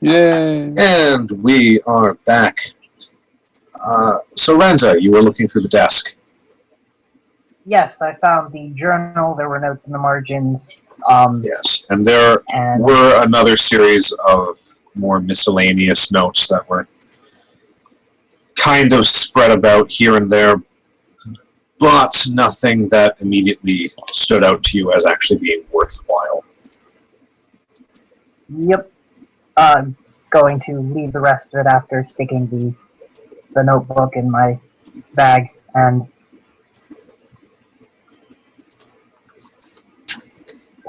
Yay! And we are back. So Renza, you were looking through the desk. Yes, I found the journal. There were notes in the margins. Yes, and there were another series of more miscellaneous notes that were kind of spread about here and there, but nothing that immediately stood out to you as actually being worthwhile. Yep. Going to leave the rest of it after sticking the notebook in my bag and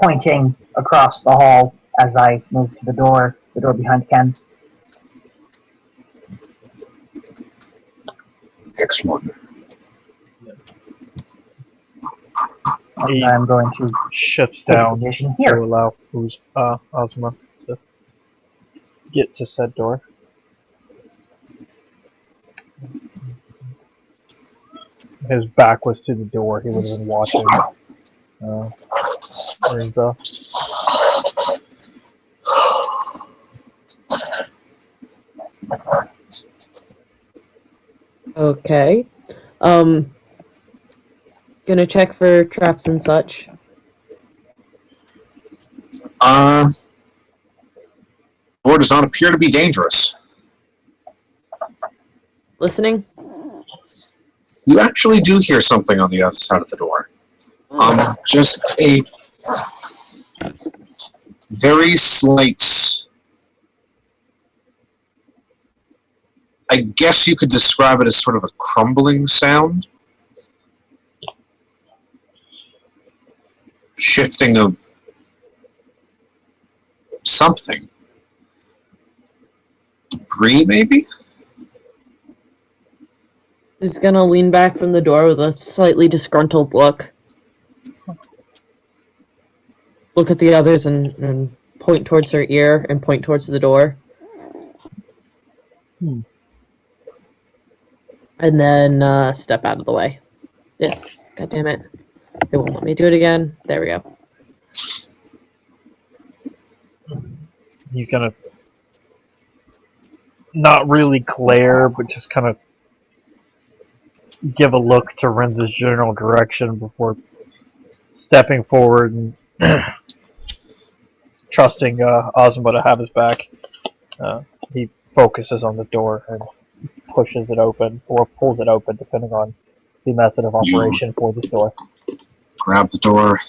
pointing across the hall as I move to the door behind Ken. Excellent. And I'm going to Shuts take a down position to here. allow Azuma to get to said door. His back was to the door. He would have been watching. Renza. Okay. Gonna check for traps and such. Door does not appear to be dangerous. Listening? You actually do hear something on the other side of the door. Just a very slight... I guess you could describe it as sort of a crumbling sound. Shifting of something. Debris, maybe? He's gonna lean back from the door with a slightly disgruntled look. Look at the others and point towards her ear and point towards the door. And then step out of the way. Yeah, God damn it. It won't let me do it again. There we go. He's gonna not really glare, but just kind of give a look to Renza's general direction before stepping forward and trusting Azuma to have his back. He focuses on the door and pushes it open, or pulls it open, depending on the method of operation for this door. Grab the door,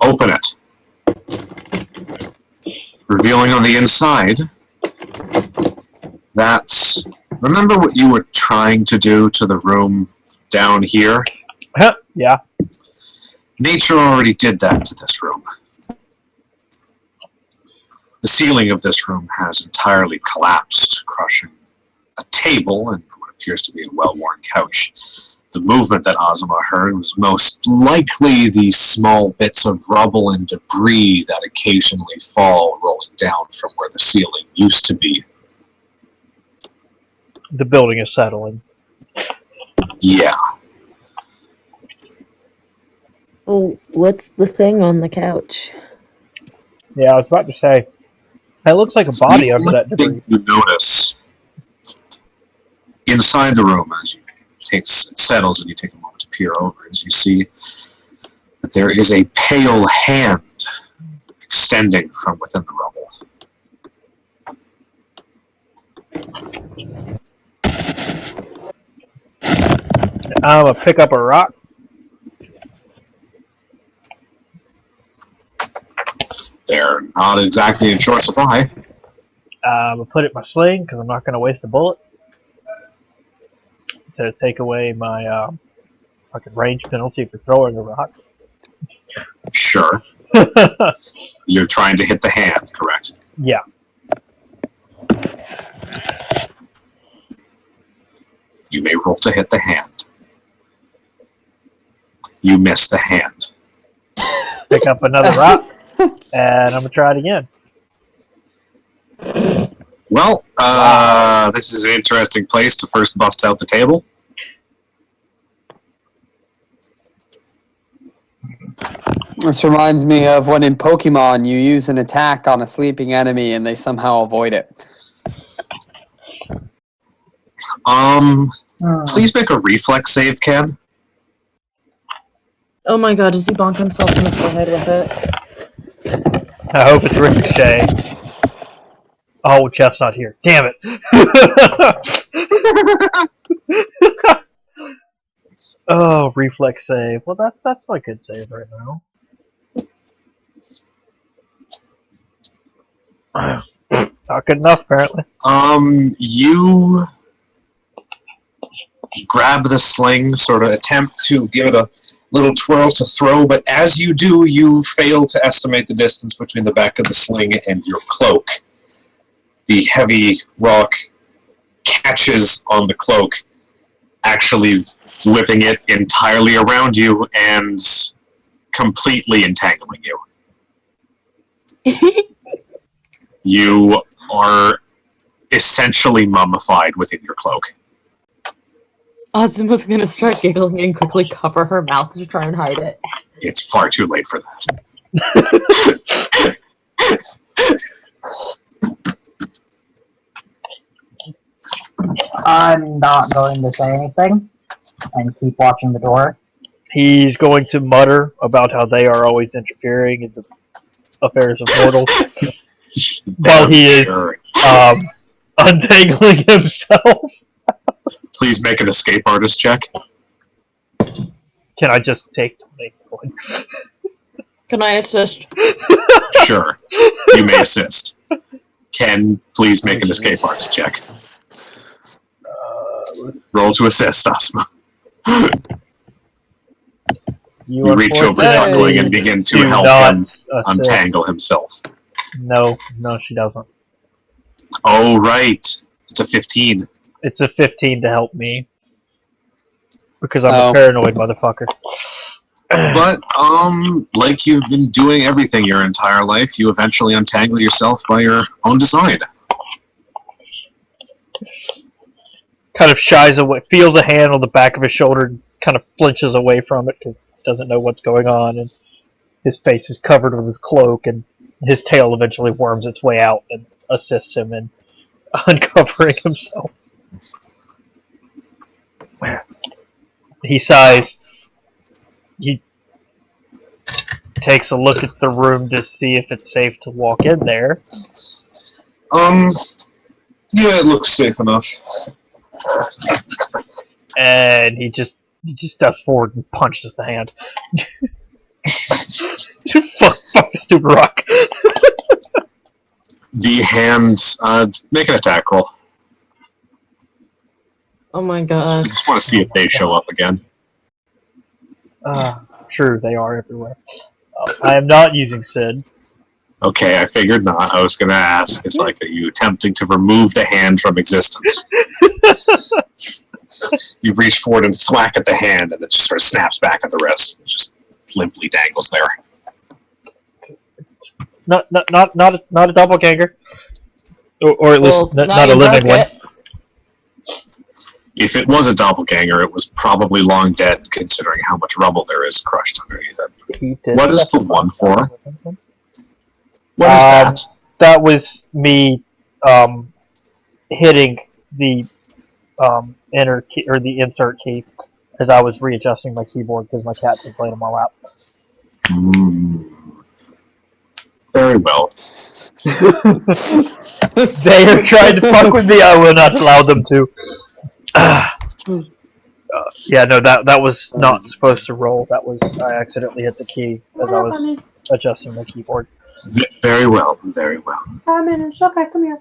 open it. Revealing on the inside that... Remember what you were trying to do to the room down here? Yeah. Nature already did that to this room. The ceiling of this room has entirely collapsed, crushing a table and what appears to be a well-worn couch. The movement that Azuma heard was most likely the small bits of rubble and debris that occasionally fall rolling down from where the ceiling used to be. The building is settling. Yeah. Oh, what's the thing on the couch? Yeah, I was about to say, it looks like a body under that debris. You notice inside the room as it settles and you take a moment to peer over, as you see that there is a pale hand extending from within the rubble. I'm gonna pick up a rock. They're not exactly in short supply. I'm gonna put it in my sling because I'm not gonna waste a bullet to take away my fucking range penalty for throwing a rock. Sure. You're trying to hit the hand, correct? Yeah. You may roll to hit the hand. You miss the hand. Pick up another rock, and I'm gonna try it again. Well, this is an interesting place to first bust out the table. This reminds me of when in Pokemon you use an attack on a sleeping enemy and they somehow avoid it. Please make a reflex save, Ken. Oh my god, does he bonk himself in the forehead with it? I hope it's Ricochet. Oh, Jeff's not here. Damn it! Oh, reflex save. Well, that's my good save right now. Not good enough, apparently. You grab the sling, sort of attempt to give it a little twirl to throw, but as you do, you fail to estimate the distance between the back of the sling and your cloak. The heavy rock catches on the cloak, actually whipping it entirely around you and completely entangling you. You are essentially mummified within your cloak. Azuma's gonna start giggling and quickly cover her mouth to try and hide it. It's far too late for that. I'm not going to say anything and keep watching the door. He's going to mutter about how they are always interfering in the affairs of mortals while he is untangling himself. Please make an escape artist check. Can I just take 20 points? Can I assist? Sure. You may assist. Ken, please make an escape artist check. Roll to assist, Asma. You reach over chuckling and begin to help him untangle himself. No, she doesn't. Oh, right. It's a 15. It's a 15 to help me. Because I'm a paranoid motherfucker. But, like you've been doing everything your entire life, you eventually untangle yourself by your own design. Kind of shies away, feels a hand on the back of his shoulder, and kind of flinches away from it because he doesn't know what's going on, and his face is covered with his cloak, and his tail eventually worms its way out and assists him in uncovering himself. He sighs. He takes a look at the room to see if it's safe to walk in there. Yeah, it looks safe enough. And he just steps forward and punches the hand. fuck the stupid rock. The hand, make an attack roll. Oh my I god. just want to see if they show up again. True, they are everywhere. I am not using Sid. Okay, I figured not. I was going to ask, it's like, are you attempting to remove the hand from existence? You reach forward and thwack at the hand, and it just sort of snaps back at the wrist. It just limply dangles there. Not a doppelganger, or at least not a living one. If it was a doppelganger, it was probably long dead, considering how much rubble there is crushed underneath it. What is the one for? What is that? That was me hitting the enter key or the insert key as I was readjusting my keyboard because my cat just laid on my lap. Very well. They are trying to fuck with me. I will not allow them to. Yeah, no, that was not supposed to roll. That was I accidentally hit the key as I was adjusting my keyboard. Very well, very well. Come in, it's okay, come here.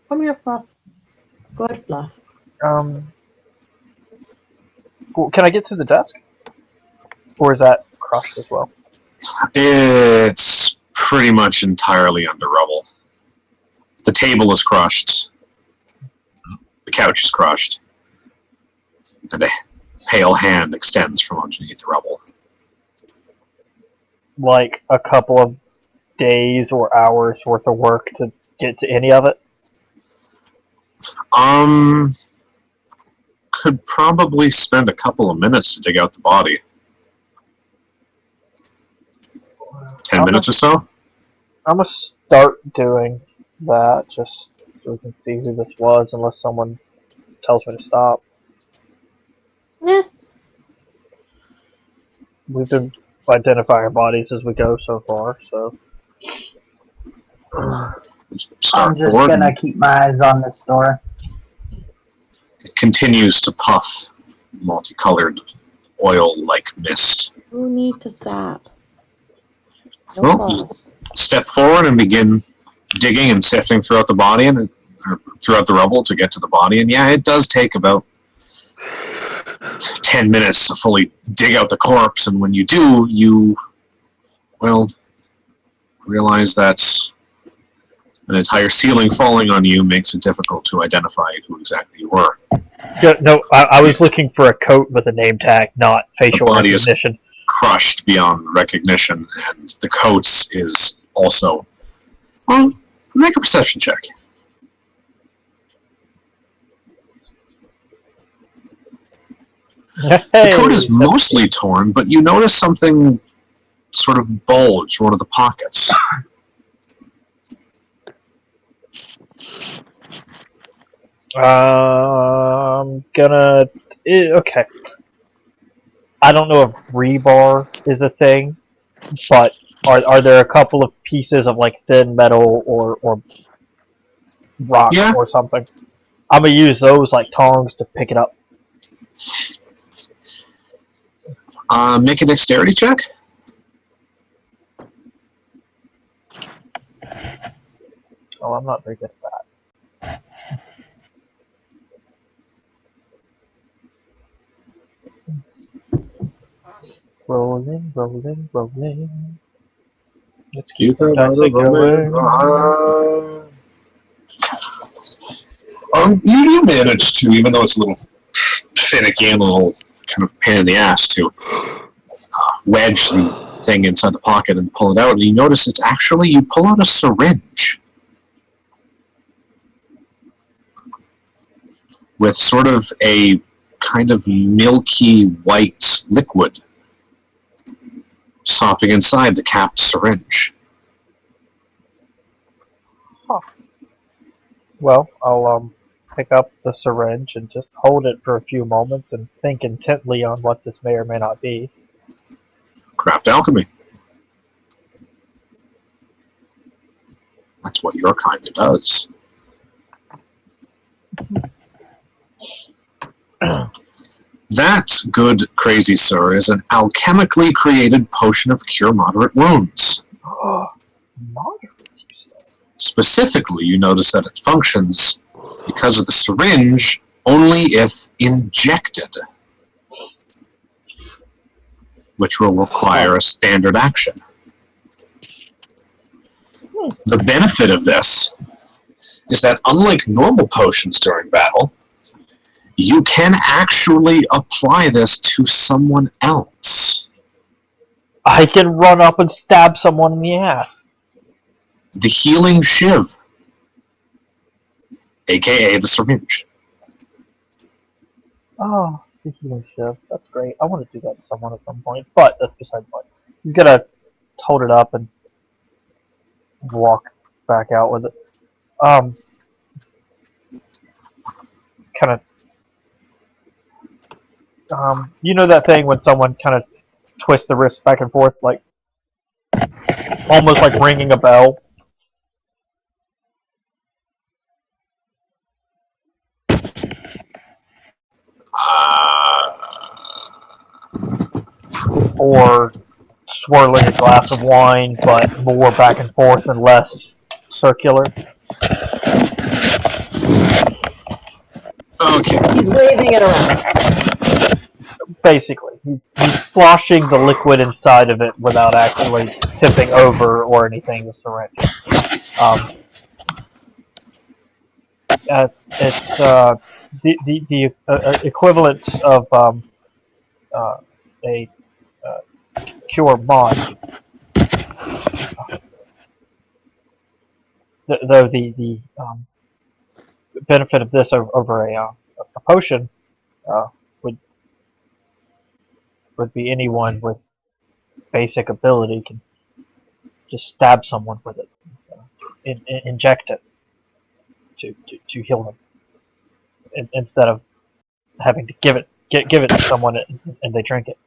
Come here, Fluff. Good, Fluff. Can I get to the desk? Or is that crushed as well? It's pretty much entirely under rubble. The table is crushed. The couch is crushed. And a pale hand extends from underneath the rubble. Like a couple of days or hours worth of work to get to any of it? Could probably spend a couple of minutes to dig out the body. 10 minutes or so? I'm gonna start doing that just so we can see who this was, unless someone tells me to stop. Eh. We've been identifying bodies as we go so far, so. Start I'm just forward. gonna keep my eyes on this door. It continues to puff multicolored oil-like mist. You need to stop. No Well, you claws. step forward and begin digging and sifting throughout the body or throughout the rubble to get to the body. And yeah, it does take about 10 minutes to fully dig out the corpse. And when you do, you, well, realize that an entire ceiling falling on you makes it difficult to identify who exactly you were. Yeah, no, I was looking for a coat with a name tag, not facial The body is recognition. crushed beyond recognition, and the coat is also... Well, make a perception check. Hey, The coat is mostly torn, but you notice something sort of bulge one of the pockets. Gonna... Okay. I don't know if rebar is a thing, but are there a couple of pieces of like thin metal or rock Yeah. or something? I'm gonna use those like tongs to pick it up. Make a dexterity check. Oh, I'm not very good at that. Rolling, rolling, rolling. Let's keep the dice going. You managed to, even though it's a little finicky and a little kind of pain in the ass, to wedge the thing inside the pocket and pull it out. And you notice it's actually, you pull out a syringe with sort of a kind of milky white liquid sopping inside the capped syringe. Well, I'll pick up the syringe and just hold it for a few moments and think intently on what this may or may not be. Craft alchemy. That's what your kind of does. That, good crazy sir, is an alchemically created potion of cure moderate wounds. Moderate, you said. Specifically, you notice that it functions because of the syringe only if injected, which will require a standard action. The benefit of this is that unlike normal potions during battle, you can actually apply this to someone else. I can run up and stab someone in the ass. The healing shiv, aka the syringe. Oh, the healing shiv. That's great. I want to do that to someone at some point, but that's beside the point. He's gonna hold it up and walk back out with it. Kind of. You know that thing when someone kind of twists the wrist back and forth, like almost like ringing a bell. Or swirling a glass of wine, but more back and forth and less circular. Okay. He's waving it around. Basically, he's sloshing the liquid inside of it without actually tipping over or anything the syringe. It's the equivalent of a cure mod. Though the benefit of this over a potion would be anyone with basic ability can just stab someone with it, inject it to heal them, instead of having to give it to someone and they drink it.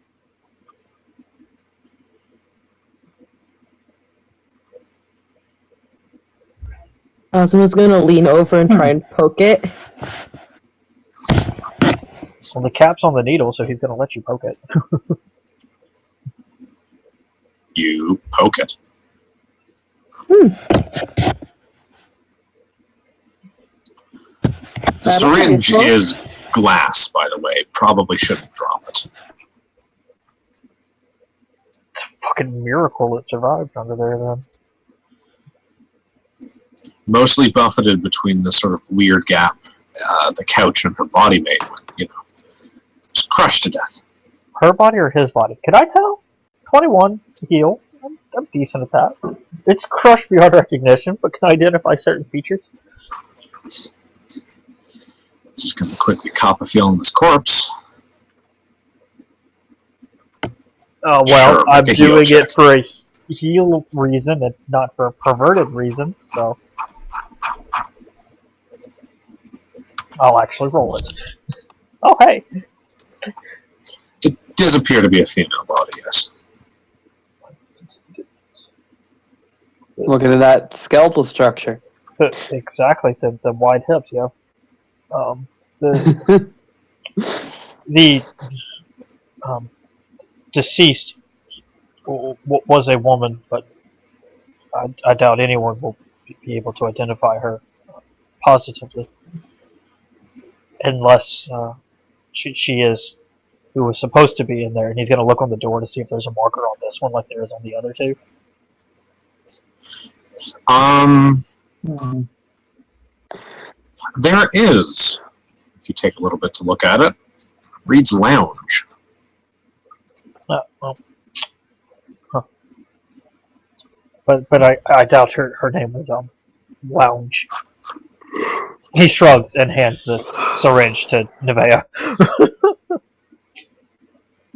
Someone's gonna lean over and try and poke it. Well, the cap's on the needle, so he's gonna let you poke it. You poke it. The syringe is glass, by the way. Probably shouldn't drop it. It's a fucking miracle it survived under there, then. Mostly buffeted between the sort of weird gap the couch and her body made when, just crushed to death. Her body or his body? Could I tell? 21, heal. I'm decent at that. It's crushed beyond recognition, but can I identify certain features? Just gonna quickly cop a feel on this corpse. Well, Sure, I'm make a heal doing check. it for a heal reason and not for a perverted reason, so I'll actually roll it. Oh, hey! It does appear to be a female body, yes. Looking at that skeletal structure. Exactly, the wide hips, yeah. The deceased was a woman, but I doubt anyone will be able to identify her positively, unless she is who was supposed to be in there, and he's going to look on the door to see if there's a marker on this one like there is on the other two. There is, if you take a little bit to look at it, reads lounge. Well, huh. But I doubt her name was Lounge. He shrugs and hands the syringe to Nevaeh.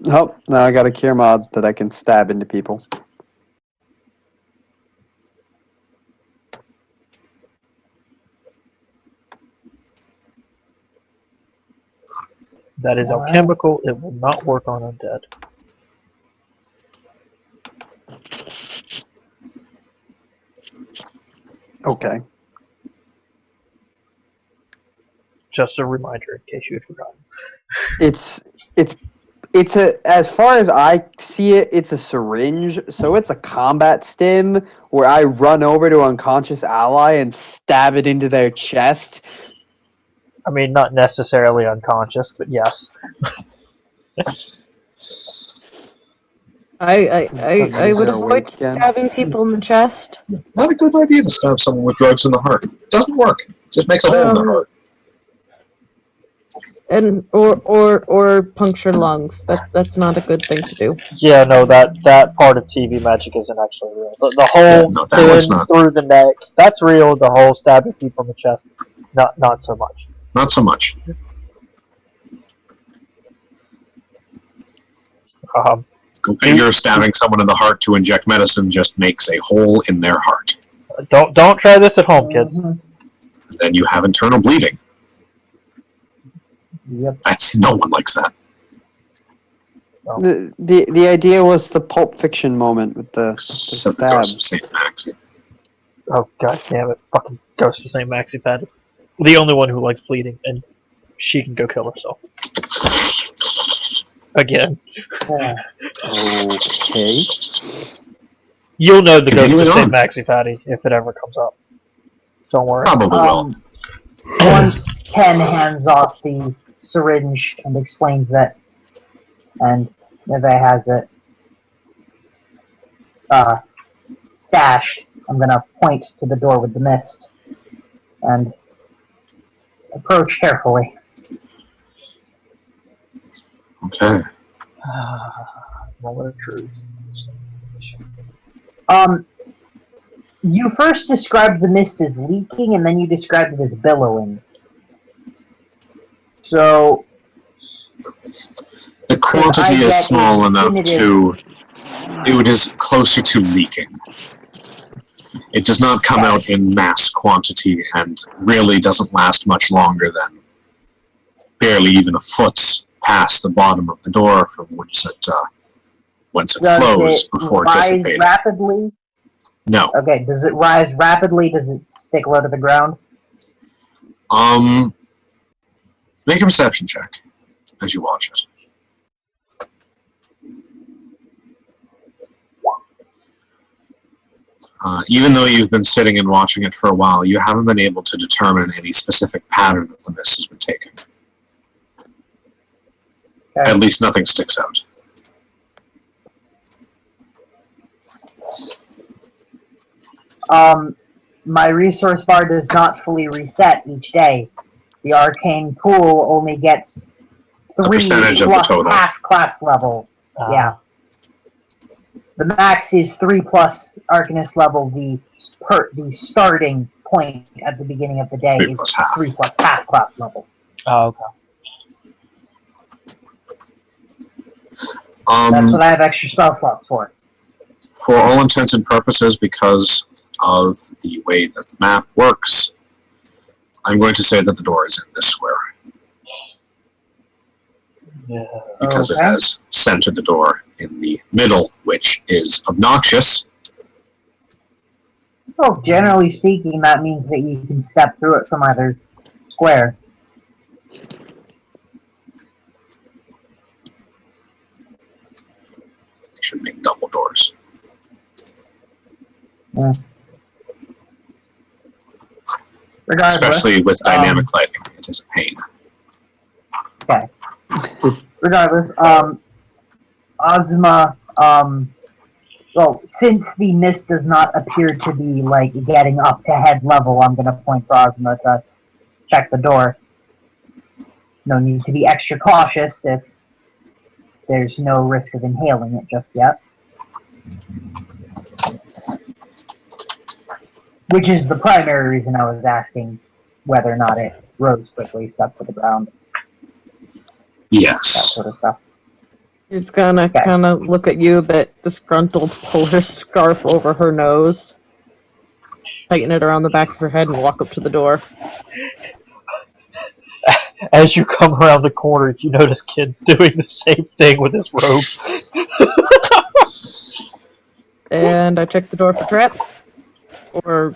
Oh, now I got a cure mod that I can stab into people. That is alchemical. It will not work on undead. Okay. Just a reminder in case you had forgotten. It's a, as far as I see it, it's a syringe, so it's a combat stim where I run over to an unconscious ally and stab it into their chest. I mean, not necessarily unconscious, but yes. I would avoid again. stabbing people in the chest. Not a good idea to stab someone with drugs in the heart. Doesn't work. Just makes a hole in their heart. And or puncture lungs. That's not a good thing to do. Yeah, no, that part of TV magic isn't actually real. The whole No, that one's not. through the neck, that's real. The whole stabbing people in the chest, not so much. Not so much. Go figure, stabbing someone in the heart to inject medicine just makes a hole in their heart. Don't try this at home, kids. And then you have internal bleeding. Yep. No one likes that. The idea was the Pulp Fiction moment with the Except the stab. Ghost of St. Maxie. Oh, god damn it. Fucking Ghost of St. Maxie Pad. The only one who likes bleeding, and she can go kill herself. Again. Yeah. Okay. You'll know the Continuing Ghost of St. on. Maxie Patty if it ever comes up. Don't worry. Probably will. Once Ken hands off the syringe and explains that, and Nevaeh has it stashed, I'm gonna point to the door with the mist and approach carefully. Okay. Moment of truth. You first described the mist as leaking, and then you described it as billowing. So, The quantity I is get small enough definitive- to... It is closer to leaking. It does not come out in mass quantity and really doesn't last much longer than barely even a foot past the bottom of the door from whence it flows before dissipating. Rise rapidly? No. Okay, does it rise rapidly? Does it stick low to the ground? Make a perception check as you watch it. Even though you've been sitting and watching it for a while, you haven't been able to determine any specific pattern that the mist has been taking. Okay. At least nothing sticks out. My resource bar does not fully reset each day. The arcane pool only gets 3 percentage of the plus total. half class level. Yeah. The max is 3 plus Arcanist level. The starting point at the beginning of the day 3 is plus half. 3 plus half class level. Oh, okay. That's what I have extra spell slots for. For all intents and purposes, because of the way that the map works, I'm going to say that the door is in this square. Yeah. Because Okay. it has centered the door in the middle, which is obnoxious. Well, generally speaking, that means that you can step through it from either square. They should make double doors. Yeah. Regardless, Especially with dynamic lighting. It is a pain. Okay. Regardless, Azuma, well, since the mist does not appear to be, like, getting up to head level, I'm gonna point for Azuma to check the door. No need to be extra cautious if there's no risk of inhaling it just yet. Which is the primary reason I was asking whether or not it rose quickly, stuck to the ground, that Yes. sort of stuff. She's gonna Okay. kind of look at you a bit disgruntled, pull her scarf over her nose, tighten it around the back of her head, and walk up to the door. As you come around the corner, you notice Ken's doing the same thing with his robe. And I check the door for traps or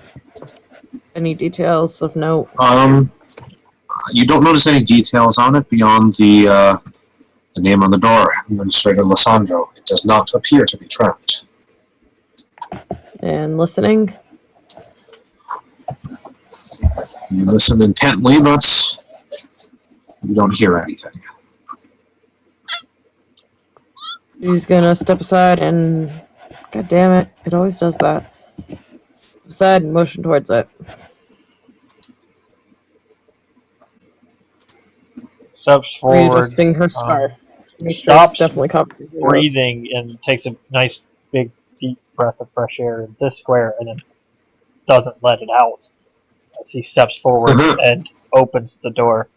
any details of note. You don't notice any details on it beyond the name on the door, Administrator Lissandro. It does not appear to be trapped. And listening. You listen intently, but you don't hear anything. She's gonna step aside and, god damn it, it always does that. Step aside and motion towards it. Steps forward, Readjusting her scarf. Make sure stops it's definitely covered. with yours. breathing, and takes a nice big deep breath of fresh air in this square, and then doesn't let it out as he steps forward and opens the door.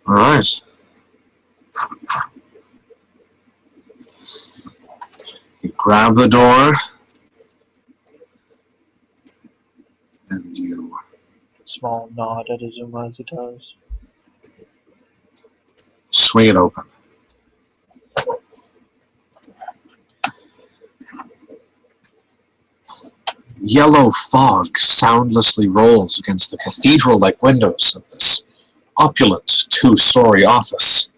Alright. You grab the door, and you Small nod at Azuma as he does. swing it open. Yellow fog soundlessly rolls against the cathedral-like windows of this opulent two-story office.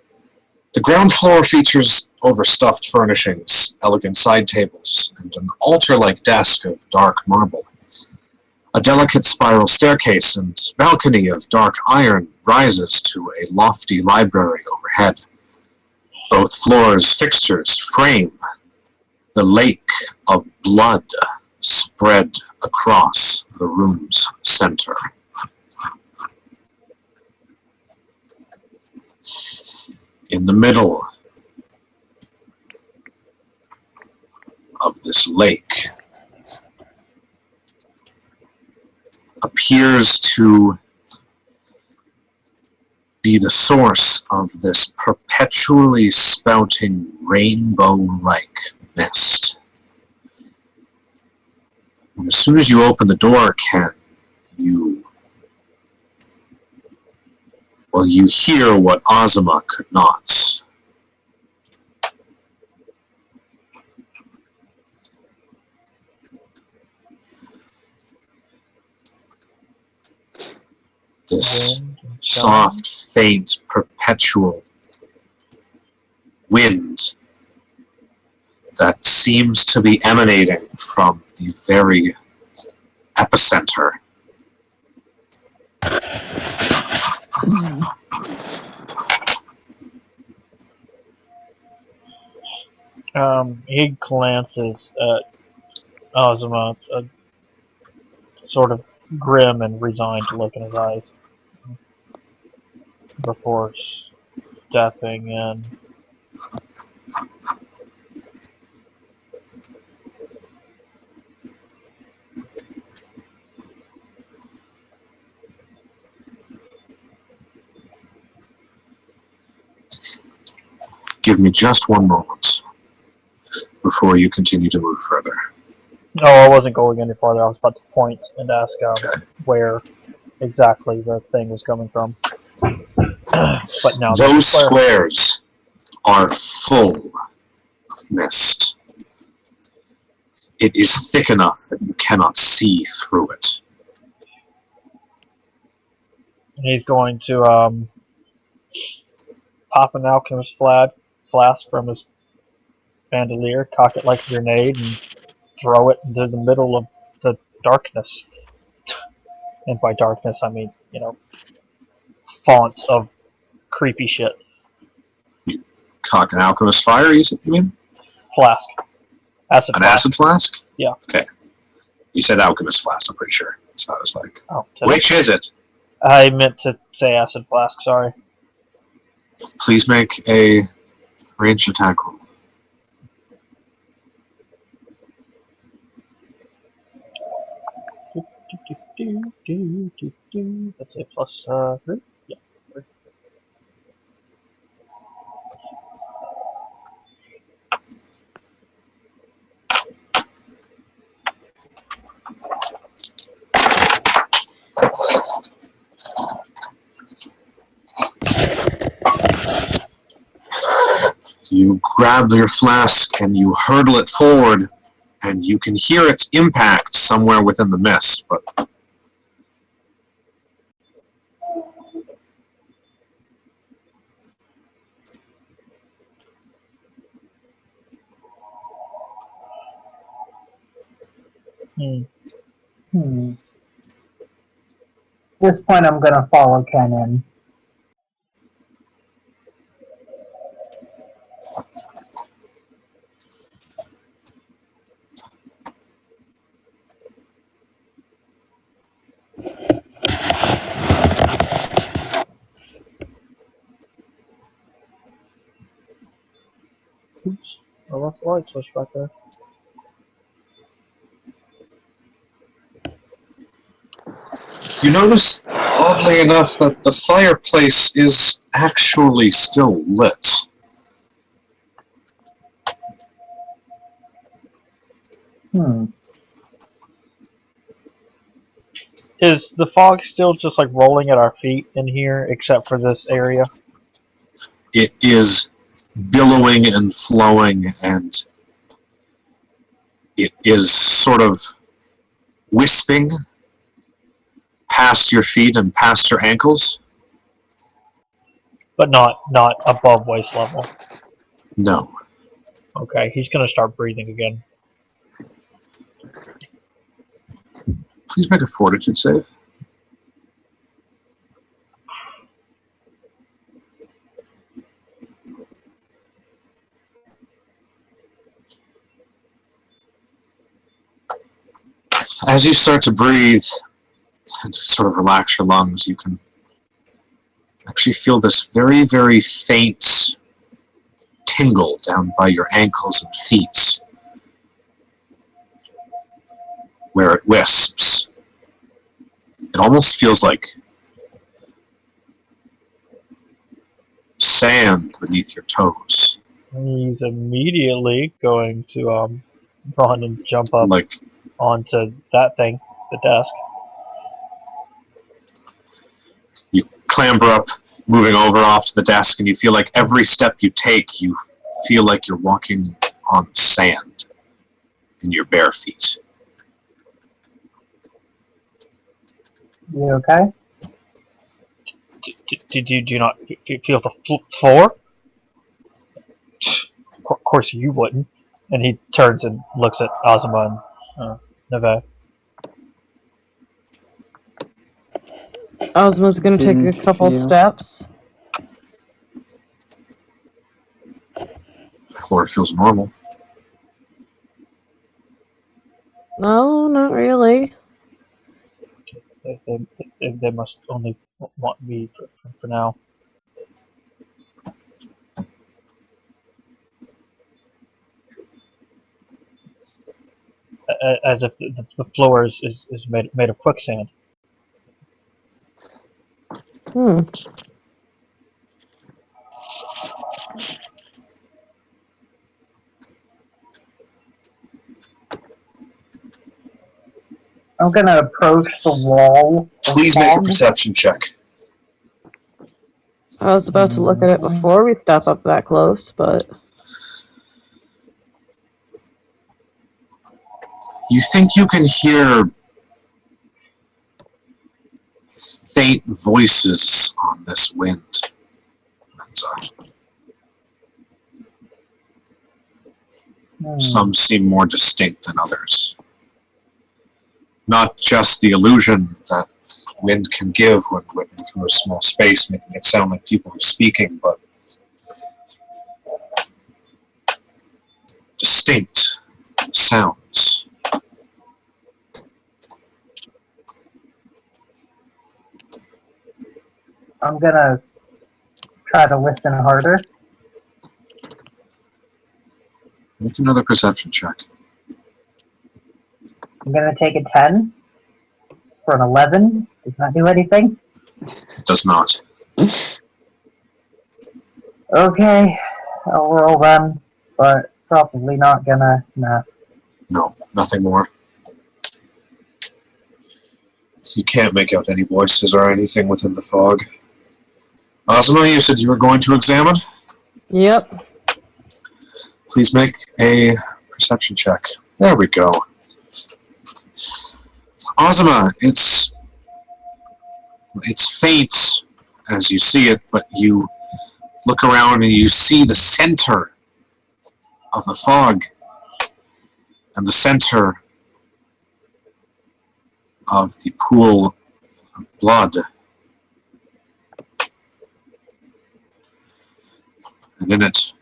The ground floor features overstuffed furnishings, elegant side tables, and an altar-like desk of dark marble. A delicate spiral staircase and balcony of dark iron rises to a lofty library overhead. Both floors' fixtures frame the lake of blood spread across the room's center. In the middle of this lake appears to be be the source of this perpetually spouting rainbow-like mist. And as soon as you open the door, Ken, you hear what Azuma could not. This soft, faint, perpetual wind that seems to be emanating from the very epicenter. He glances at Azuma, a sort of grim and resigned look in his eyes, before stepping in. Give me just one moment before you continue to move further. No, I wasn't going any farther. I was about to point and ask where exactly the thing was coming from. But now those squares are full of mist. It is thick enough that you cannot see through it. He's going to pop an Alchemist flask from his bandolier, cock it like a grenade, and throw it into the middle of the darkness. And by darkness, I mean, fonts of creepy shit. You cock an alchemist fire, you mean? Flask. Acid flask. Acid flask? Yeah. Okay. You said alchemist flask, I'm pretty sure. So I was like, oh, which is it? I meant to say acid flask, sorry. Please make a ranged attack roll. That's a plus 3? Yeah, plus 3. You grab your flask and you hurtle it forward, and you can hear its impact somewhere within the mist, but At this point, I'm gonna follow Ken in. Oops. I lost the light switch back there. you notice, oddly enough, that the fireplace is actually still lit. Is the fog still just like rolling at our feet in here, except for this area? It is billowing and flowing, and it is sort of wisping past your feet and past your ankles. But not above waist level. No. Okay, he's gonna start breathing again. Please make a fortitude save. As you start to breathe and to sort of relax your lungs, you can actually feel this very, very faint tingle down by your ankles and feet, where it wisps. It almost feels like sand beneath your toes. He's immediately going to run and jump up Like, onto that thing, the desk. you clamber up, moving over off to the desk, and you feel like every step you take, you feel like you're walking on sand in your bare feet. You okay? Do you not feel the floor? Of course you wouldn't. And he turns and looks at Azuma and Nevaeh. Ozma's gonna take a couple steps. The floor feels normal. No, not really. They must only want me for now. As if the floor is made of quicksand. I'm gonna approach the wall. Please make a perception check. I was about to look at it before we step up that close, but You think you can hear faint voices on this wind, Renza. Some seem more distinct than others. Not just the illusion that wind can give when whipping through a small space, making it sound like people are speaking, but distinct sounds. I'm gonna try to listen harder. Make another perception check. I'm gonna take a 10 for an 11. Does not do anything. It does not. Okay, I'll roll them, but probably not gonna. Nah. No, nothing more. You can't make out any voices or anything within the fog. Azuma, you said you were going to examine? yep. Please make a perception check. There we go. Azuma, it's faint as you see it, but you look around and you see the center of the fog and the center of the pool of blood. And in it,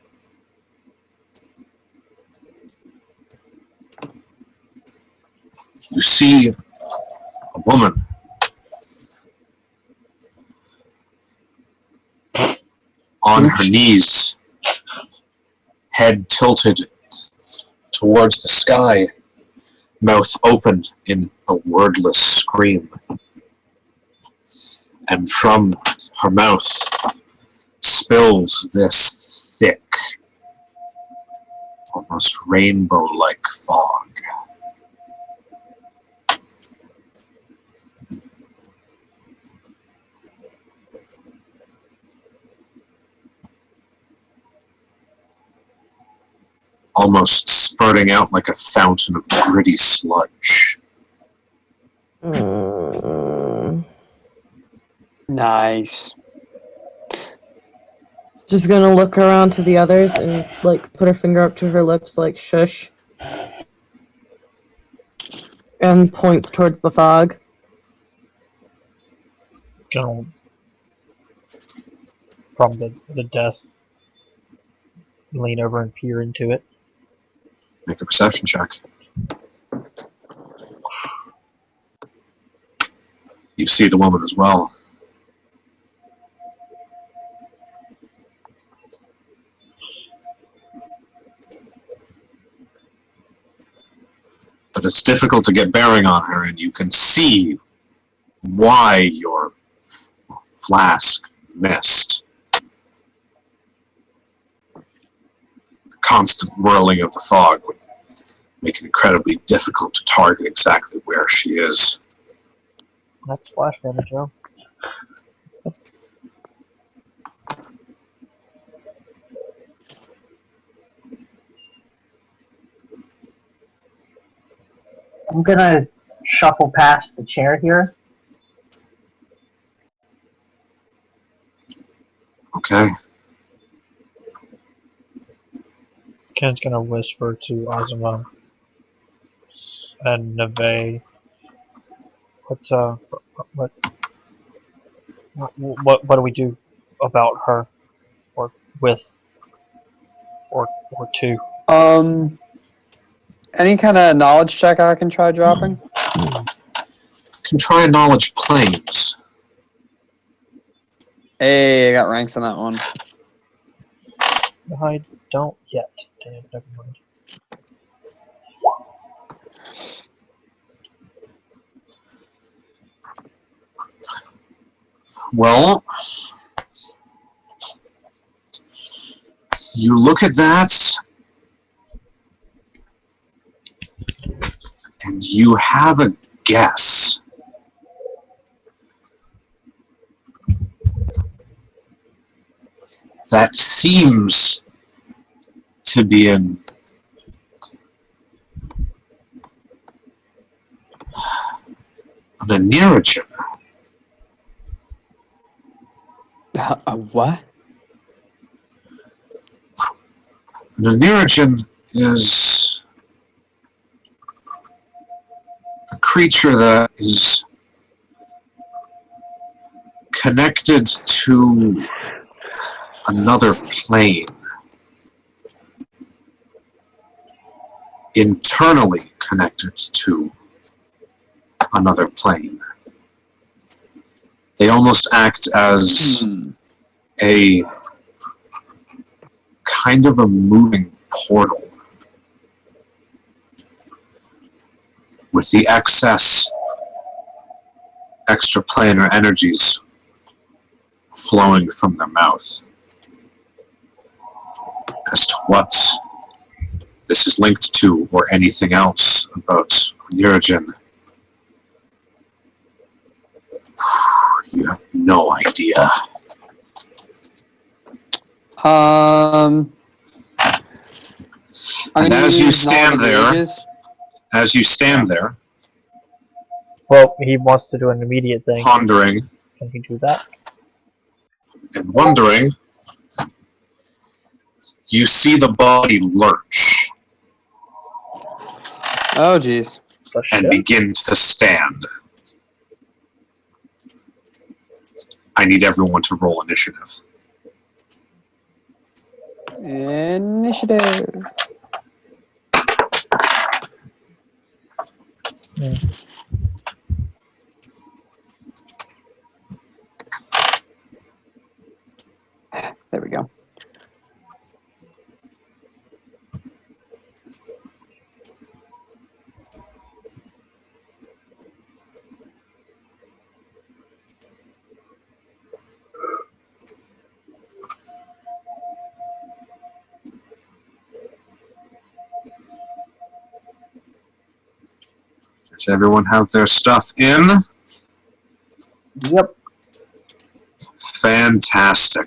you see a woman on her knees, head tilted towards the sky, mouth opened in a wordless scream. And from her mouth spills this thick, almost rainbow-like fog. Almost spurting out like a fountain of gritty sludge. Nice. Just gonna look around to the others and like put her finger up to her lips like shush. And points towards the fog. Gonna from the desk lean over and peer into it. Make a perception check. You see the woman as well. But it's difficult to get bearing on her, and you can see why your flask missed. constant whirling of the fog would make it incredibly difficult to target exactly where she is. That's splash damage, Joe. I'm gonna shuffle past the chair here. Okay. Ken's gonna whisper to Azuma and Nevaeh. What do we do about her, or with, or to? Any kind of knowledge check I can try dropping? You can try knowledge planes. Hey, I got ranks on that one. I don't yet. Damn, never mind. Well, you look at that, and you have a guess. That seems to be an Nerogen. A what? The Nerogen is a creature that is connected to another plane. Internally connected to another plane. They almost act as a kind of a moving portal with the extraplanar energies flowing from their mouth. As to what this is linked to or anything else about Nerogen, you have no idea. I'm And gonna as you use stand knowledge there, ages. Well, he wants to do an immediate thing. pondering Can he do that? and wondering, you see the body lurch Oh, jeez. So and shit. begin to stand. I need everyone to roll initiative. Initiative. There we go. Does everyone have their stuff in? Yep. Fantastic.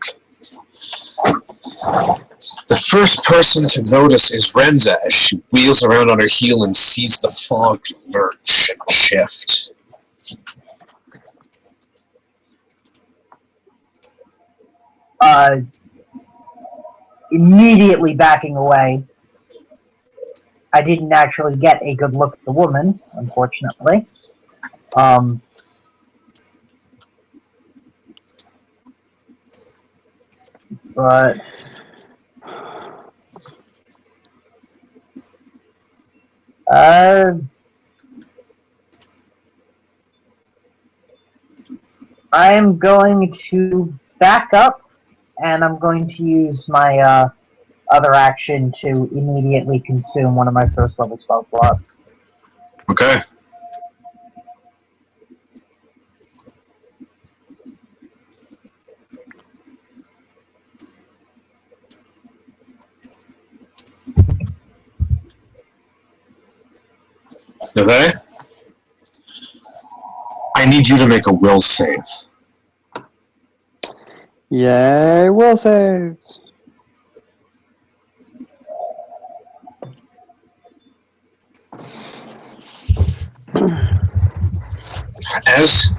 The first person to notice is Renza as she wheels around on her heel and sees the fog lurch and shift. Immediately backing away. I didn't actually get a good look at the woman, unfortunately. But I'm going to back up, and I'm going to use my other action to immediately consume one of my first level spell slots. Okay. Nevaeh, I need you to make a will save. Yay, will save. As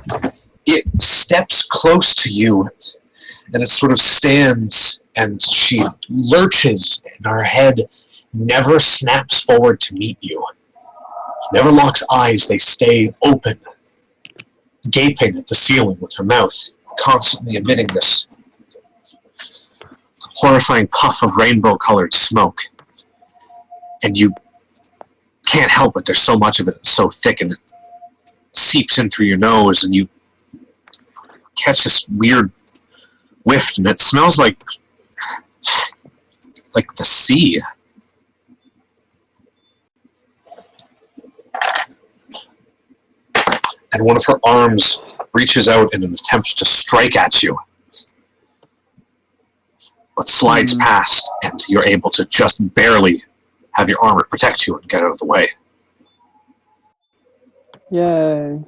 it steps close to you, and it sort of stands, and she lurches, and her head never snaps forward to meet you. She never locks eyes, they stay open, gaping at the ceiling with her mouth, constantly emitting this horrifying puff of rainbow-colored smoke. And you can't help it, there's so much of it, it's so thick, and it seeps in through your nose, and you catch this weird whiff, and it smells like the sea. And one of her arms reaches out in an attempt to strike at you, but slides past, and you're able to just barely have your armor protect you and get out of the way. Yay.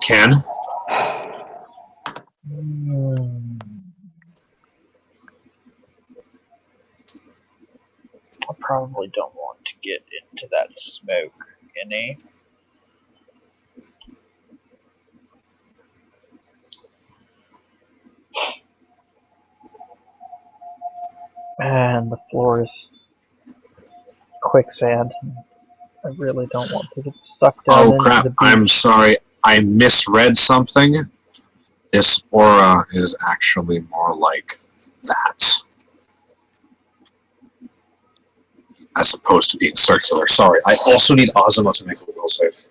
Ken? I probably don't want to get into that smoke any. And the floor is quicksand. I really don't want to get sucked down into Crap, the beach. I'm sorry. I misread something. This aura is actually more like that, as opposed to being circular. Sorry. I also need Azuma to make a will save.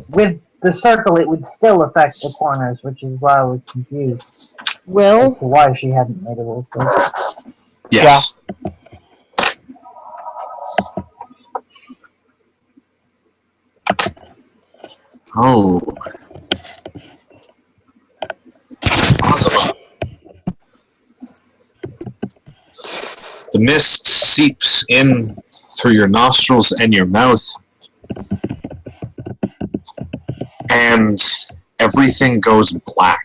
With the circle, it would still affect the corners, which is why I was confused Will? as to why she hadn't made a will save. Yes. Oh. Azuma. The mist seeps in through your nostrils and your mouth, and everything goes black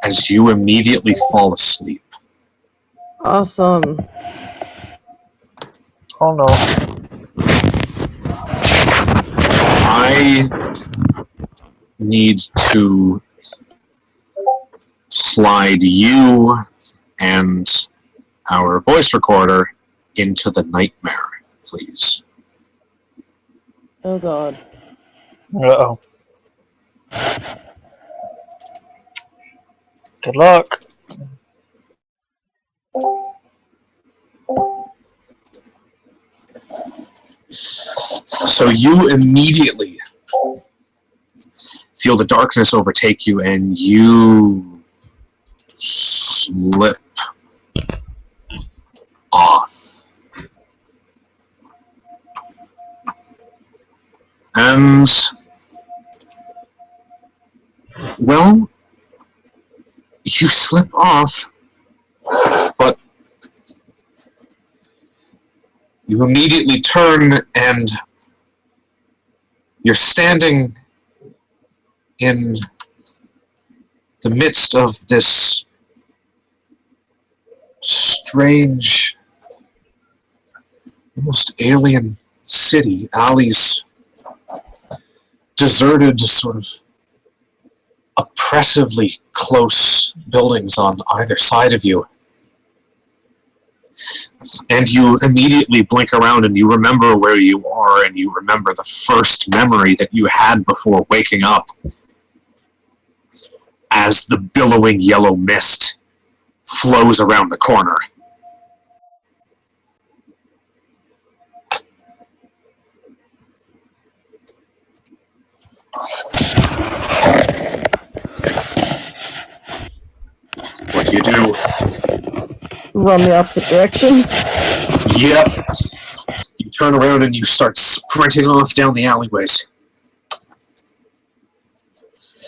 as you immediately fall asleep. Awesome. Oh no. I need to slide you and our voice recorder into the nightmare, please. Oh god. Uh-oh. Good luck. So you immediately feel the darkness overtake you, and you slip off. And, well, you slip off, but you immediately turn, and you're standing in the midst of this strange, almost alien city. Alleys, deserted, sort of oppressively close buildings on either side of you. And you immediately blink around and you remember where you are, and you remember the first memory that you had before waking up as the billowing yellow mist flows around the corner. What do? Run the opposite direction. Yep. You turn around and you start sprinting off down the alleyways.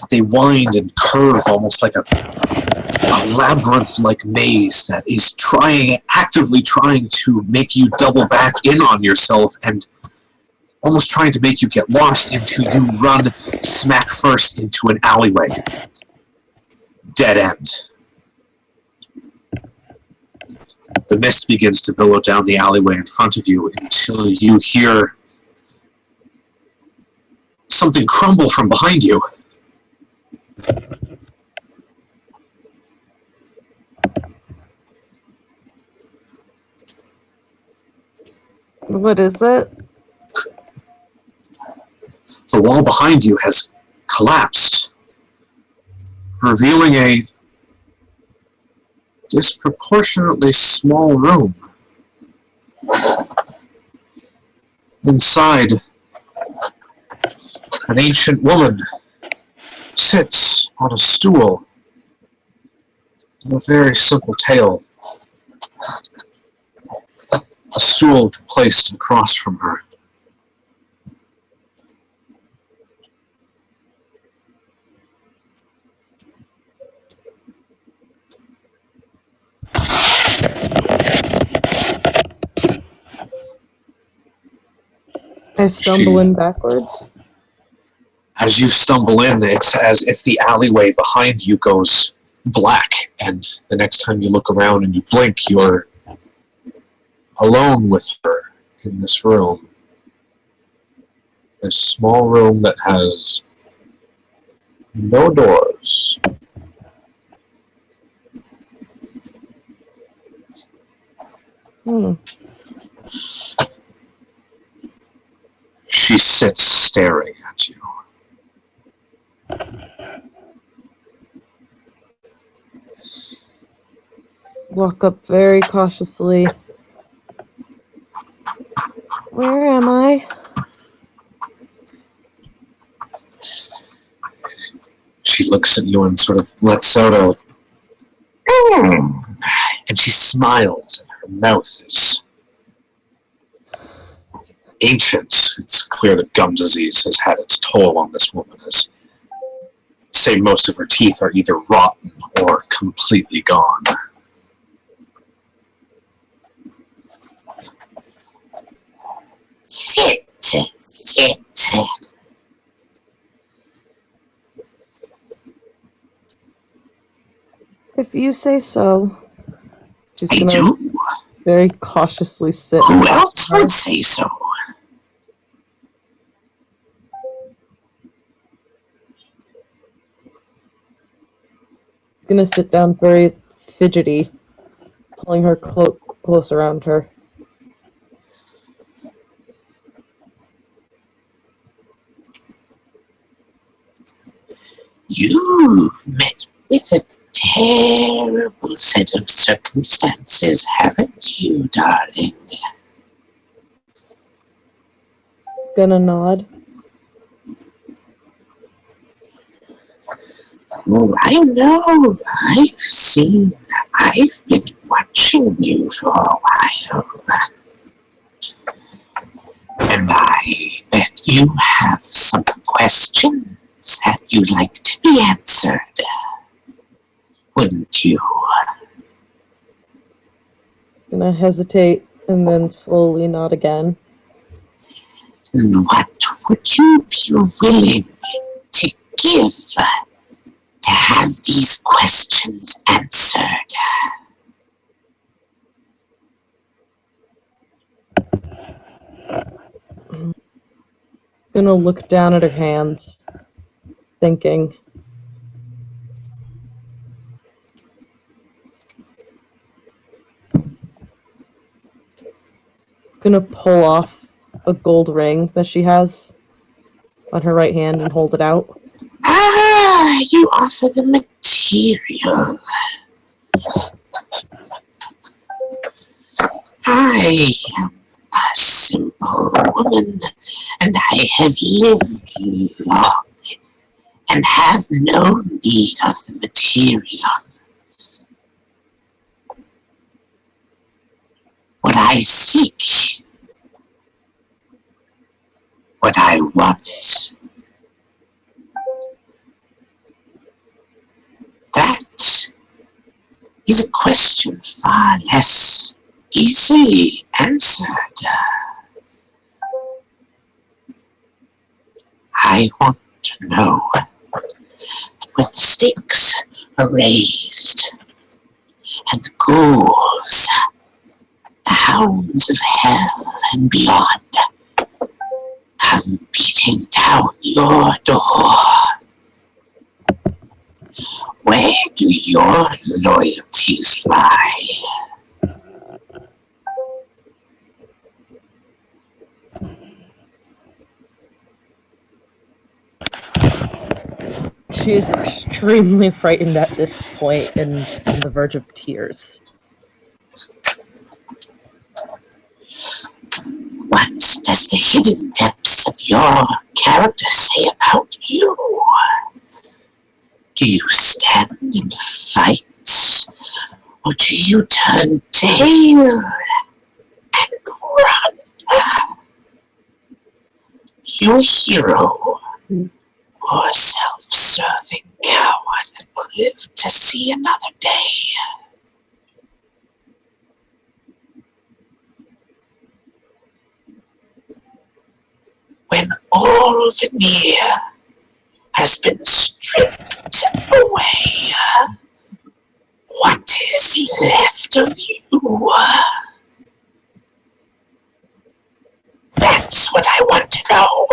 They wind and curve almost like a labyrinth-like maze that is actively trying to make you double back in on yourself and almost trying to make you get lost until you run smack first into an alleyway. Dead end. The mist begins to billow down the alleyway in front of you until you hear something crumble from behind you. What is it? The wall behind you has collapsed, revealing a disproportionately small room. Inside, an ancient woman sits on a stool in a very simple tale. A stool placed across from her. I stumble in backwards. As you stumble in, it's as if the alleyway behind you goes black, and the next time you look around and you blink, you're alone with her in this room. This small room that has no doors. She sits staring at you. Walk up very cautiously. Where am I? She looks at you and sort of lets out a... And she smiles, and her mouth is ancient. It's clear that gum disease has had its toll on this woman, as say most of her teeth are either rotten or completely gone. Sit. If you say so. She's I gonna do. very cautiously sit. Who else would say so? Gonna sit down very fidgety, pulling her cloak close around her. You've met with a terrible set of circumstances, haven't you, darling? Gonna nod. Oh, I know. I've been watching you for a while. And I bet you have some questions that you'd like to be answered. Wouldn't you? Gonna hesitate and then slowly nod again. And what would you be willing to give to have these questions answered? Gonna look down at her hands, thinking. Gonna pull off a gold ring that she has on her right hand and hold it out. Ah, you offer the material. I am a simple woman, and I have lived long, and have no need of the material. What I seek, what I want, is a question far less easily answered. I want to know that when the stakes are raised and the ghouls, the hounds of hell and beyond, come beating down your door, where do your loyalties lie? She is extremely frightened at this point and on the verge of tears. What does the hidden depths of your character say about you? Do you stand and fight, or do you turn tail and run? Your hero, or self-serving coward that will live to see another day? When all veneer has been stripped away, what is left of you? That's what I want to know.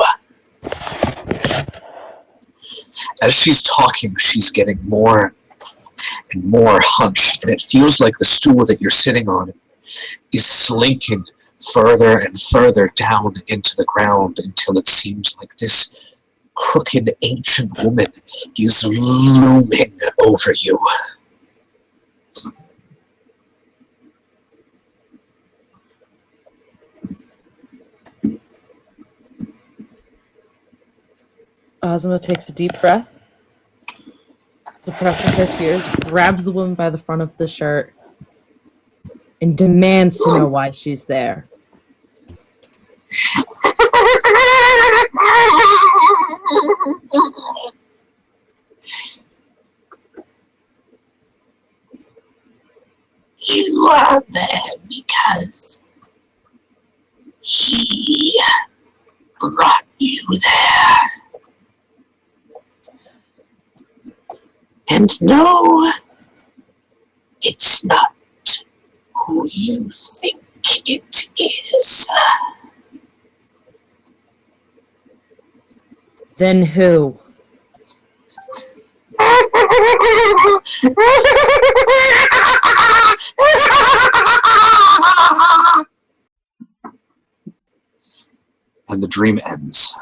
As she's talking, she's getting more and more hunched, and it feels like the stool that you're sitting on is slinking further and further down into the ground until it seems like this crooked ancient woman is looming over you. Azuma takes a deep breath, suppresses her tears, grabs the woman by the front of the shirt, and demands to know why she's there. You are there because he brought you there. And no, it's not who you think it is. Then who? And the dream ends.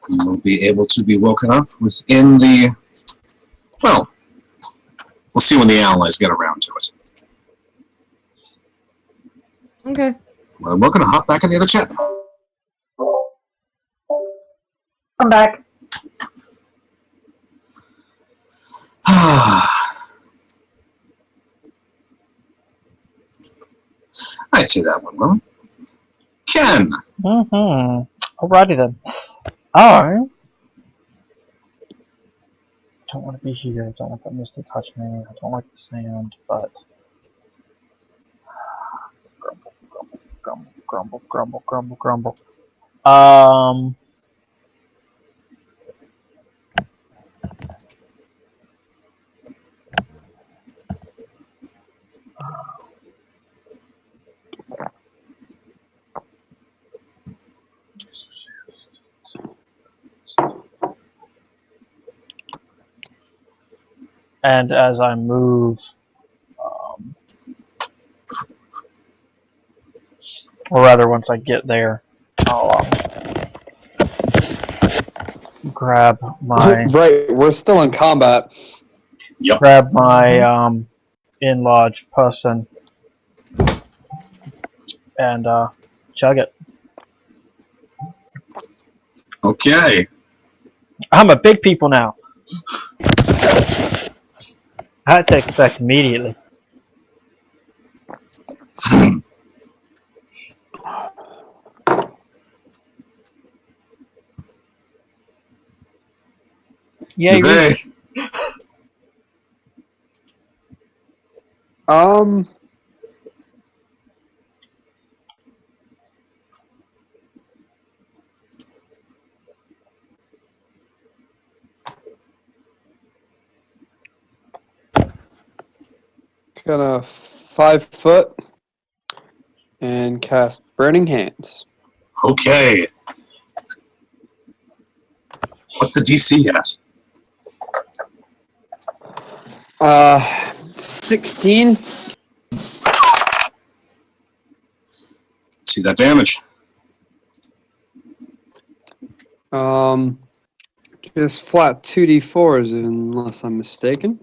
You will be able to be woken up within the... Well, we'll see when the allies get around to it. Okay. Well, we're going to hop back in the other chat. Come back. I'd say that one, Rowan. Ken! Alrighty then. I don't want to be here. I don't want that mist to touch me. I don't like the sand, but grumble. And as I move, or rather once I get there, I'll grab my... Right, we're still in combat. Yep. Grab my in-lodge person and chug it. Okay. I'm a big people now. I had to expect immediately. Yeah, Nevaeh, gonna 5 foot and cast Burning Hands. okay. What's the DC at? 16. See that damage. Just flat 2d4s unless I'm mistaken.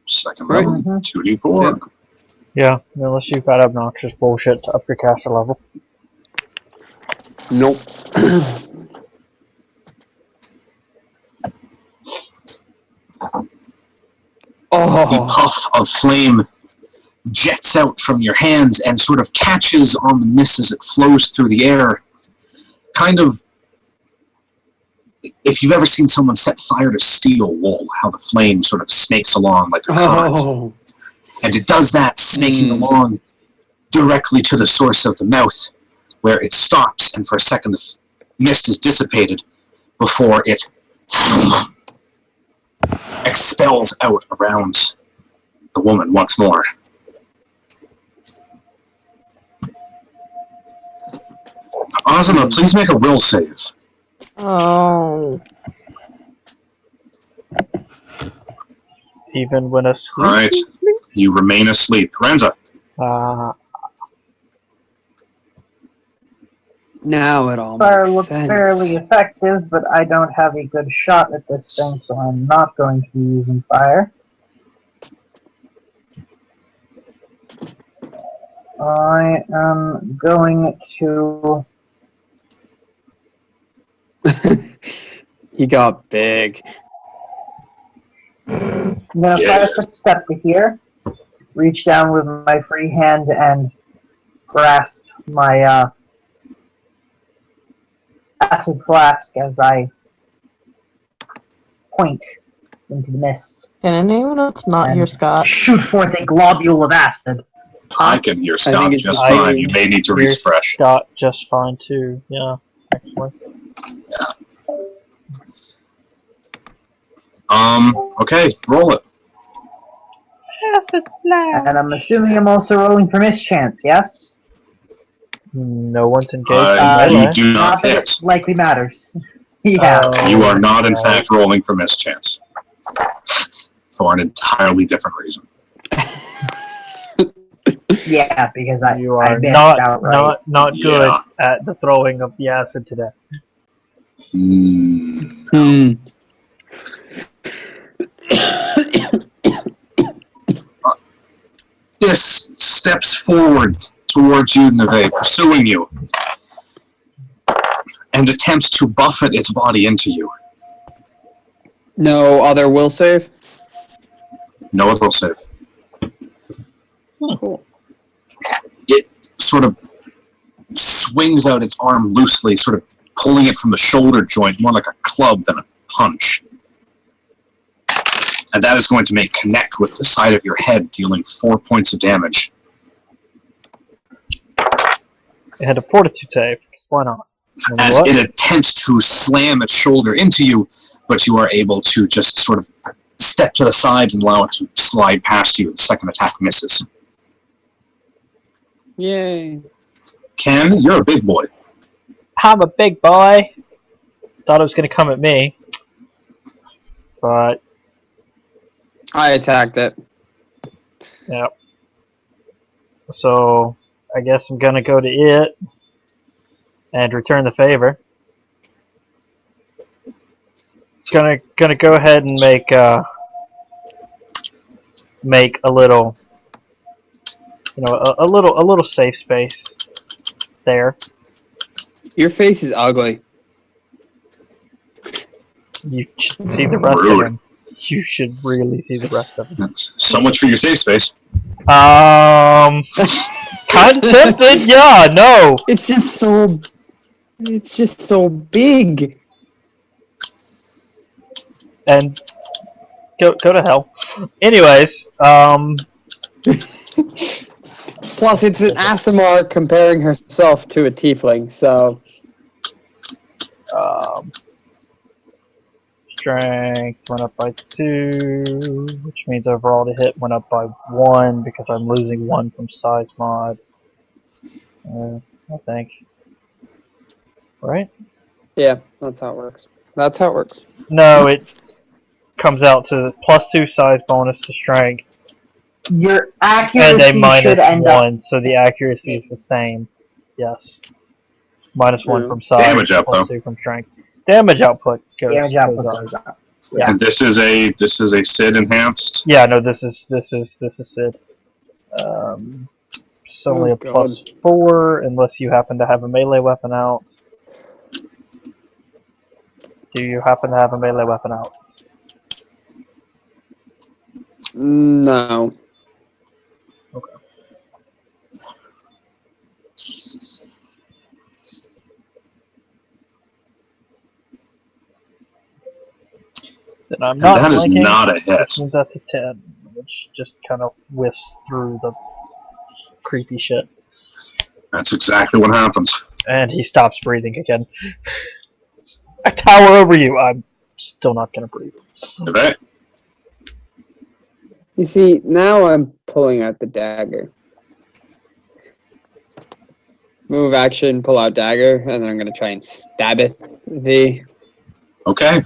Second Right. level, 2d4. Yeah, unless you've got obnoxious bullshit to up your caster level. Nope. The puff of flame jets out from your hands and sort of catches on the mist as it flows through the air. Kind of, if you've ever seen someone set fire to steel wool, how the flame sort of snakes along like a current. And it does that, snaking along directly to the source of the mouth, where it stops, and for a second the mist is dissipated before it expels out around the woman once more. Azuma, please make a will save. Oh. Even when asleep. Alright, you remain asleep. Renza. Now it all Fire makes looks sense. fairly effective, but I don't have a good shot at this thing, so I'm not going to be using fire. I am going to... He got big. I'm going to 5 foot step to here, reach down with my free hand and grasp my acid flask as I point into the mist. Can anyone else not hear Scott? Shoot forth a globule of acid. I can hear Scott think it's just just fine. You may need to Here's refresh. Scott just fine too. Yeah, actually. Okay, roll it. And I'm assuming I'm also rolling for mischance, yes? No one's engaged in You melee. do not Not that hit. it likely matters. Yeah. You are not, in fact, rolling for mischance. For an entirely different reason. Yeah, because You I are missed not outright. not good Yeah. at the throwing of the acid today. This steps forward towards you, Nevaeh, pursuing you, and attempts to buffet its body into you. No other will save? No other will save. Cool. It sort of swings out its arm loosely, sort of pulling it from the shoulder joint, more like a club than a punch. And that is going to make connect with the side of your head, dealing 4 points of damage. It had a fortitude save. 'Cause why not? And As what? it attempts to slam its shoulder into you, but you are able to just sort of step to the side and allow it to slide past you. The second attack misses. Yay. Ken, you're a big boy. I'm a big boy. Thought it was going to come at me, but I attacked it. yeah. So I guess I'm going to go to it and return the favor. Gonna go ahead and make a little, a little safe space there. Your face is ugly. You should see the rest Rude. of him. You should really see the rest of him. So much for your safe space. Kind of tempted. Yeah, no. It's just so big. and go to hell. Anyways, Plus, it's an Asimar comparing herself to a tiefling, so... Strength went up by 2, which means overall to hit went up by 1 because I'm losing 1 from size mod. I think. Right? Yeah, that's how it works. That's how it works. No, it comes out to +2 size bonus to strength Your and accuracy a minus should end up 1, so the accuracy is the same. Yes. -1 True. from size, Damage output. +2 from strength. Damage output goes, damage goes output up. goes up. Yeah. And this is a Sid enhanced. Yeah, no, this is Sid. It's only Oh, a +4 unless you happen to have a melee weapon out. Do you happen to have a melee weapon out? No. Okay. Then I'm not That is flanking, not a hit. which means that's a 10, which just kind of whisks through the creepy shit. That's exactly what happens. And he stops breathing again. I tower over you. I'm still not gonna breathe. Okay. You see, now I'm pulling out the dagger. Move action, pull out dagger, and then I'm going to try and stab it. Okay.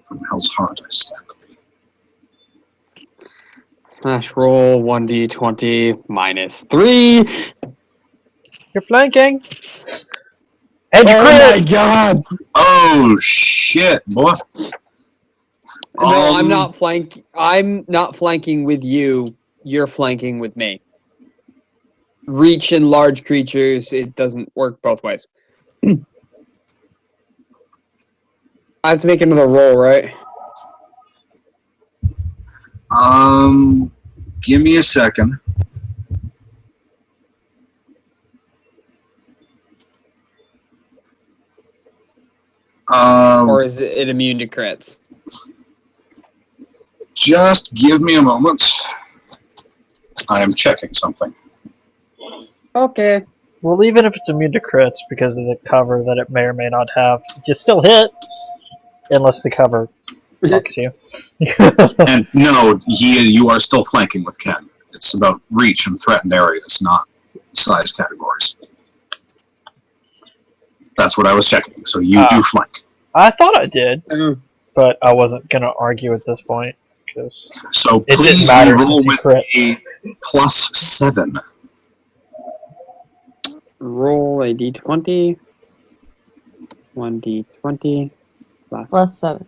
From Hell's Heart, I stab it. Slash roll 1d20 -3. You're flanking! And you Oh crit! my god! Oh shit, boy. No, I'm not flanking. I'm not flanking with you. You're flanking with me. Reach in large creatures, it doesn't work both ways. I have to make another roll, right? Give me a second. Or is it immune to crits? Just give me a moment. I am checking something. Okay. Well, even if it's immune to crits because of the cover that it may or may not have, you still hit, unless the cover fucks you. And no, you are still flanking with Ken. It's about reach and threatened areas, not size categories. That's what I was checking. So you do flank. I thought I did, but I wasn't going to argue at this point. So it please didn't matter roll since with he crit. a +7. Roll a d20. 1d20 +7.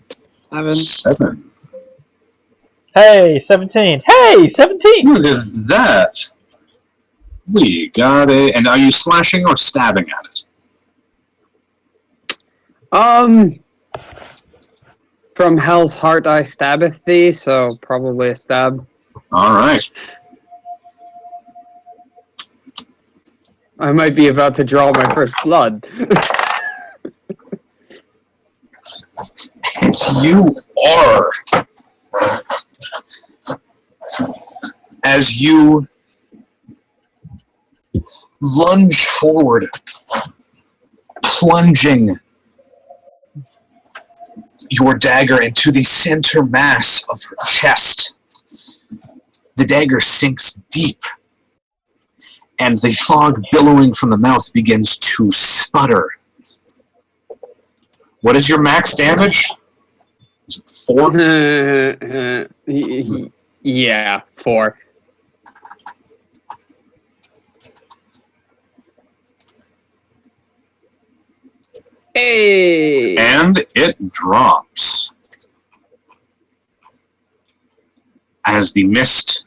7. Hey, 17! Hey, 17! Look at that. We got a... And are you slashing or stabbing at it? From Hell's Heart I stabbeth thee, so probably a stab. Alright. I might be about to draw my first blood. And you are. As you lunge forward, plunging your dagger into the center mass of her chest. The dagger sinks deep, and the fog billowing from the mouth begins to sputter. What is your max damage? Is it 4? Yeah, 4. Hey! And it drops. As the mist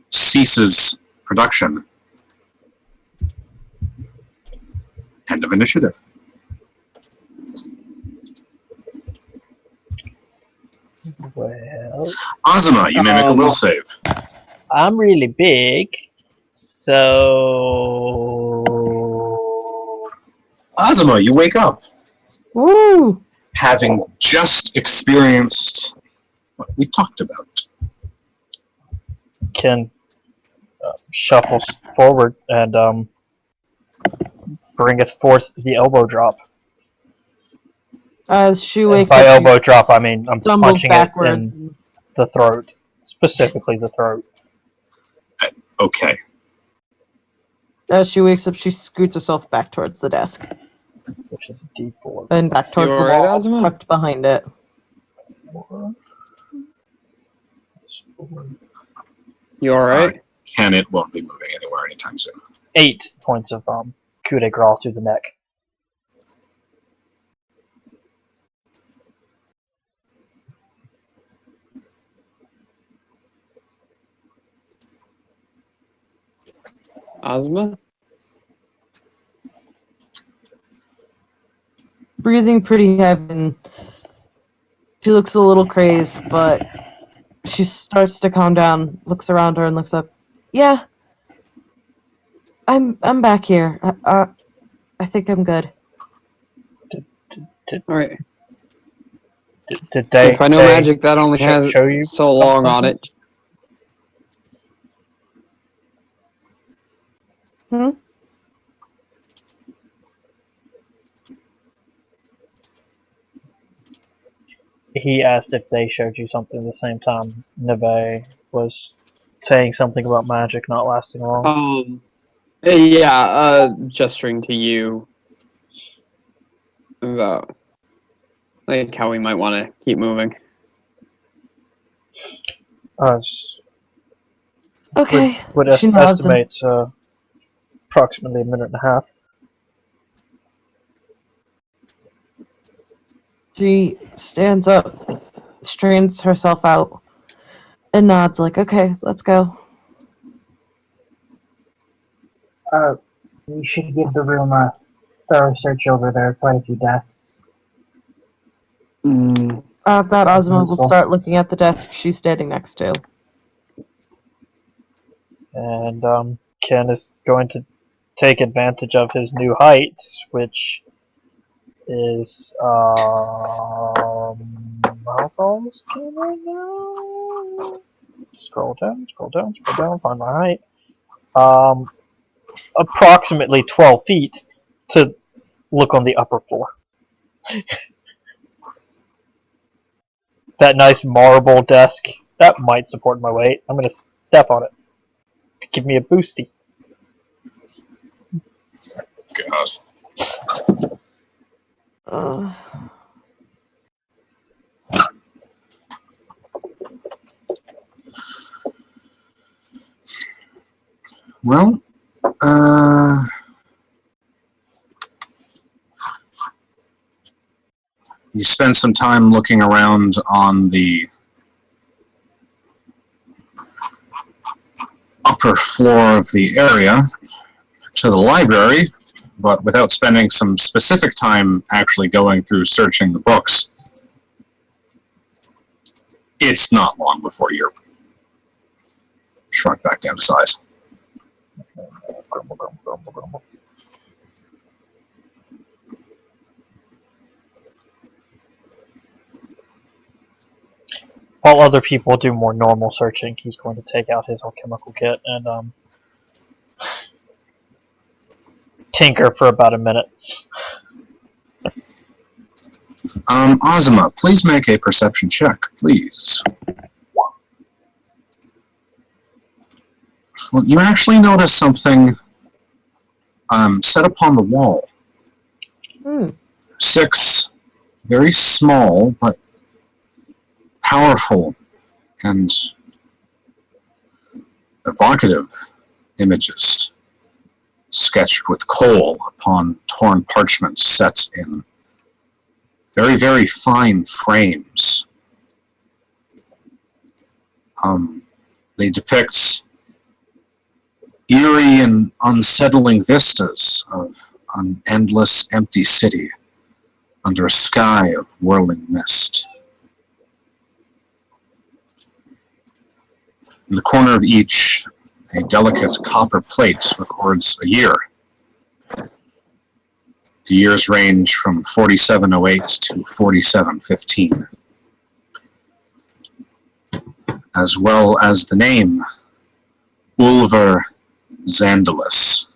ceases production. End of initiative. Well, Azuma, you may make a will save. I'm really big, so... Azuma, you wake up. Woo! Having just experienced what we talked about. Ken shuffles forward and bringeth forth the elbow drop. As she And wakes by up, elbow drop, I mean I'm stumbles punching backwards. it in the throat, specifically the throat. Okay. As she wakes up, she scoots herself back towards the desk. Which is a D4. And back towards You the alright, wall, Azuma? tucked behind it. You alright? Ken, it won't be moving anywhere anytime soon. 8 points of coup de grace to the neck. Azuma? Breathing pretty heavy. And she looks a little crazed, but she starts to calm down, looks around her and looks up. Yeah. I'm back here. I think I'm good. Alright. Did they? If I know they magic, that only has show you so long on something? it. Hmm? He asked if they showed you something the same time Nevaeh was saying something about magic not lasting long. Gesturing to you about like how we might want to keep moving. Okay. Would She nods and estimate approximately a minute and a half. she stands up, strains herself out, and nods like, okay, let's go. We should give the room a thorough search over. There are quite a few desks. I thought Azuma will Useful. start looking at the desk she's standing next to. And Ken is going to take advantage of his new height, which is how tall is Ken right now? Scroll down, find my height. Approximately 12 feet to look on the upper floor. That nice marble desk, that might support my weight. I'm gonna step on it. Give me a boosty. God. Well, you spend some time looking around on the upper floor of the area to the library, but without spending some specific time actually going through searching the books. It's not long before you're shrunk back down to size. Grumble, grumble, grumble, grumble. While other people do more normal searching, he's going to take out his alchemical kit and tinker for about a minute. Azuma, please make a perception check, please. Well, you actually notice something set upon the wall. 6 very small but powerful and evocative images sketched with coal upon torn parchment set in very, very fine frames. They depict eerie and unsettling vistas of an endless empty city under a sky of whirling mist. In the corner of each, a delicate copper plate records a year. The years range from 4708 to 4715. as well as the name Ulver Zandalus.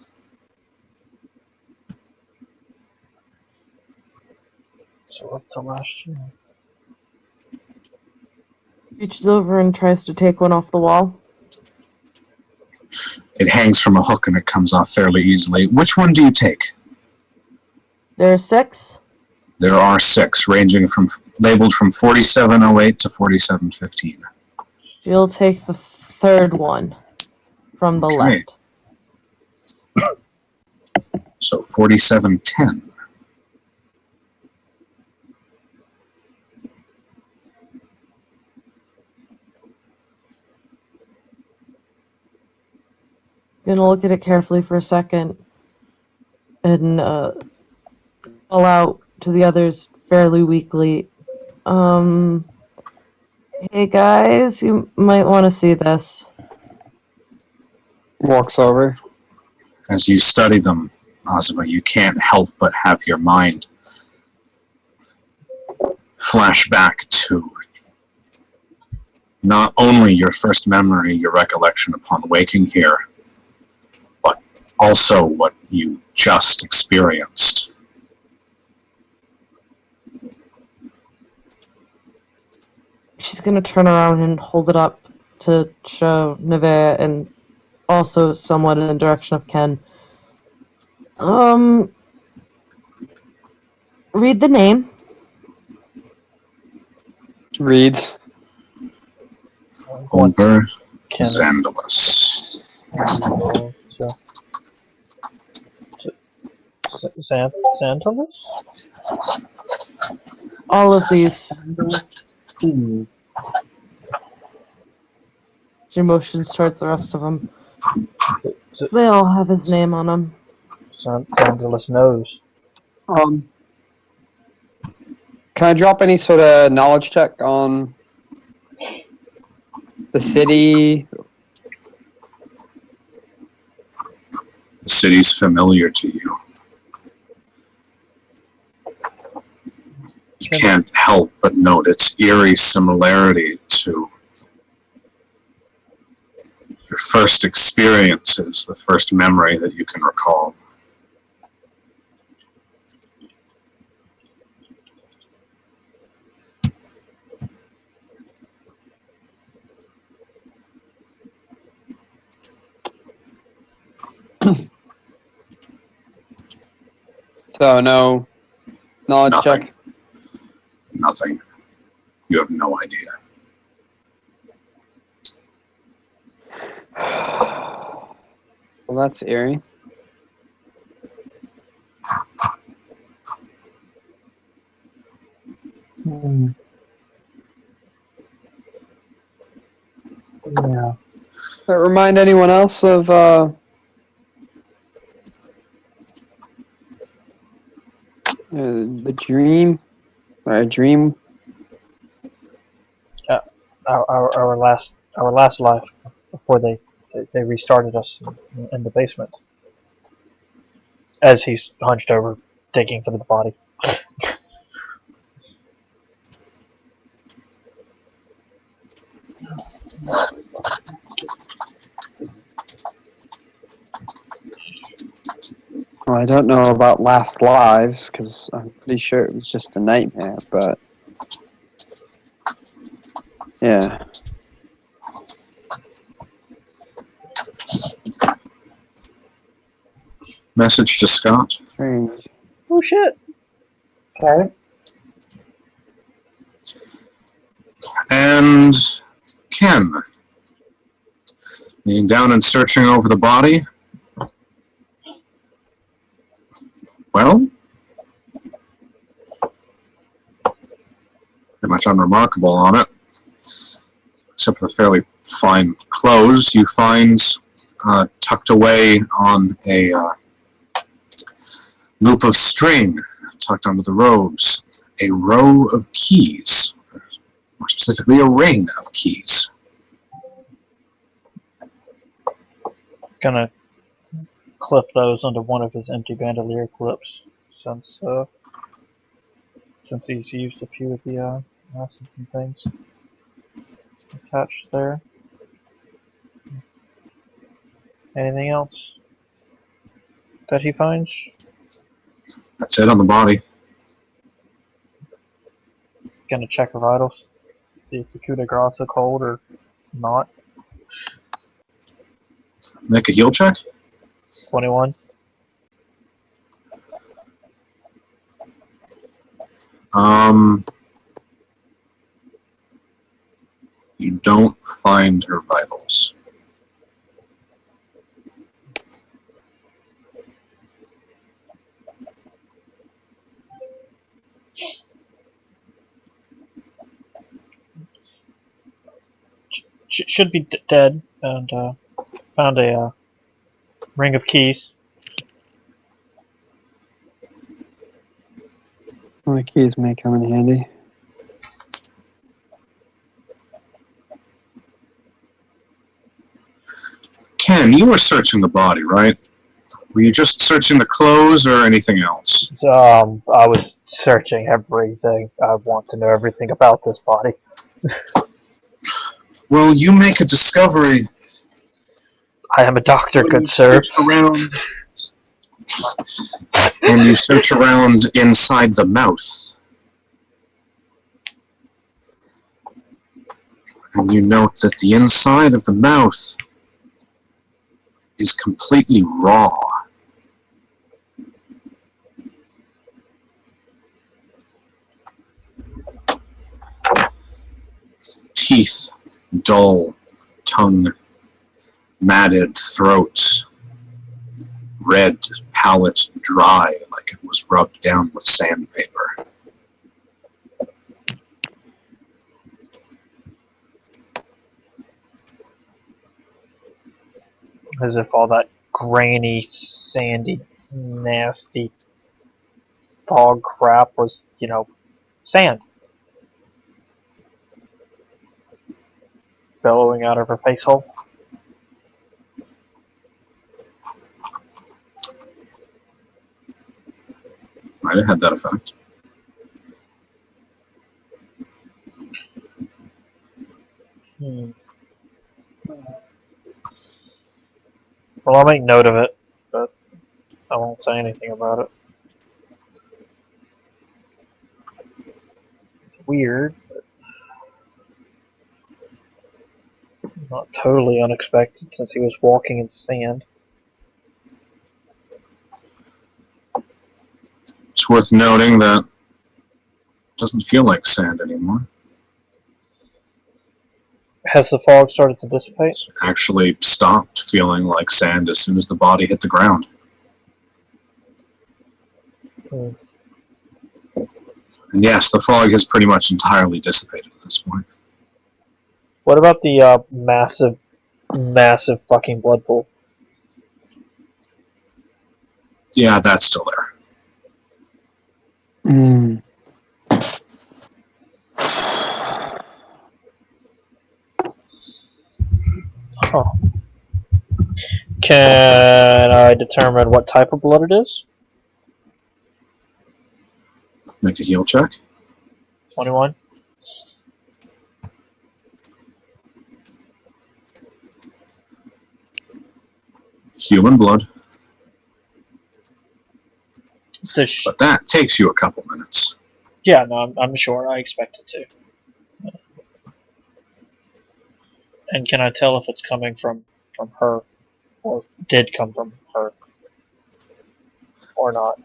So up to last year. Reaches over and tries to take one off the wall. It hangs from a hook and it comes off fairly easily. Which one do you take? There are 6. There are 6, ranging from labeled from 4708 to 4715. She'll take the 3rd one from the Okay. left. So 4710. Gonna look at it carefully for a second and call out to the others fairly weakly. Hey guys, you might want to see this. Walks over. As you study them, Azuma, you can't help but have your mind flash back to not only your first memory, your recollection upon waking here, but also what you just experienced. She's gonna turn around and hold it up to show Nevaeh and also somewhat in the direction of Ken. Read the name. Reads. Ulver Ken. Zandalus. Xantalus? All of these. Please. She motions towards the rest of them. Z- They all have his name on them. Xantalus knows. Can I drop any sort of knowledge check on the city? The city's familiar to you. You can't help but note its eerie similarity to your first experiences, the first memory that you can recall. So no knowledge Nothing. check. Nothing. You have no idea. Well, that's eerie. Hmm. Yeah. Does that remind anyone else of the dream? Or a dream? Our last life before they restarted us in the basement. As he's hunched over, digging through the body. Well, I don't know about last lives because I'm pretty sure it was just a nightmare. But yeah. Message to Scott. Strange. Oh shit! Okay. And Ken. Leaning down and searching over the body. Well, pretty much unremarkable on it. Except for the fairly fine clothes you find tucked away on a loop of string tucked under the robes. A row of keys. More specifically, a ring of keys. Gonna clip those onto one of his empty bandolier clips, since he's used a few of the acids and things. attached there. Anything else that he finds? That's it on the body. Gonna check her vitals. See if the coup de grace took hold or not. Make a heal check. 21. You don't find her vitals. Should be dead, and found a ring of keys. Well, the keys may come in handy. Ken, you were searching the body, right? Were you just searching the clothes or anything else? I was searching everything. I want to know everything about this body. Well, you make a discovery. I am a doctor, When good you sir. search around, when you search around inside the mouth, and you note that the inside of the mouth is completely raw. Teeth dull, tongue matted, throat red, palate dry, like it was rubbed down with sandpaper. As if all that grainy, sandy, nasty fog crap was, sand. Bellowing out of her face hole. Might have had that effect. Well, I'll make note of it, but I won't say anything about it. It's weird, but not totally unexpected since he was walking in sand. It's worth noting that it doesn't feel like sand anymore. Has the fog started to dissipate? It's actually stopped feeling like sand as soon as the body hit the ground. Hmm. And yes, the fog has pretty much entirely dissipated at this point. What about the massive fucking blood pool? Yeah, that's still there. Mm. Huh. Can I determine what type of blood it is? Make a heal check. 21. Human blood. But that takes you a couple minutes. Yeah, no, I'm sure. I expect it to. And can I tell if it's coming from her, or did come from her, or not?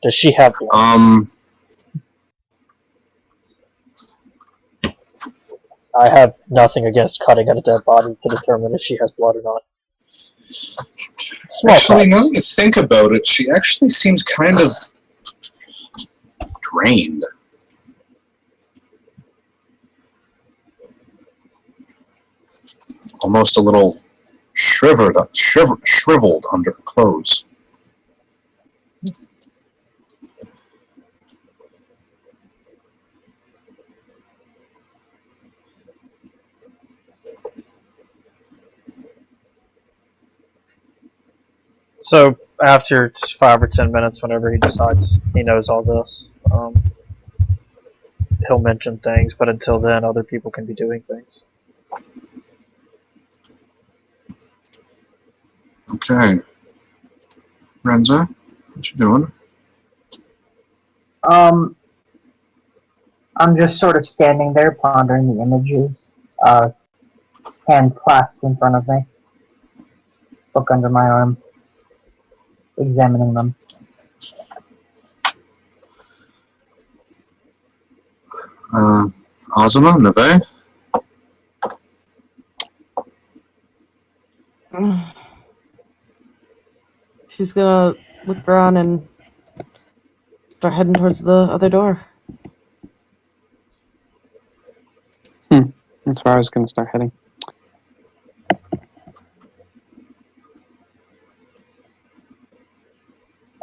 Does she have blood? I have nothing against cutting at a dead body to determine if she has blood or not. Small Actually, now size. that you think about it, she actually seems kind of drained. Almost a little shriveled under her clothes. So after 5 or 10 minutes, whenever he decides he knows all this, he'll mention things. But until then, other people can be doing things. Okay. Renza, what you doing? I'm just sort of standing there pondering the images, hands clasped in front of me, book under my arm, examining them. Azuma, Nevaeh? She's gonna look around and start heading towards the other door. That's where I was going to start heading.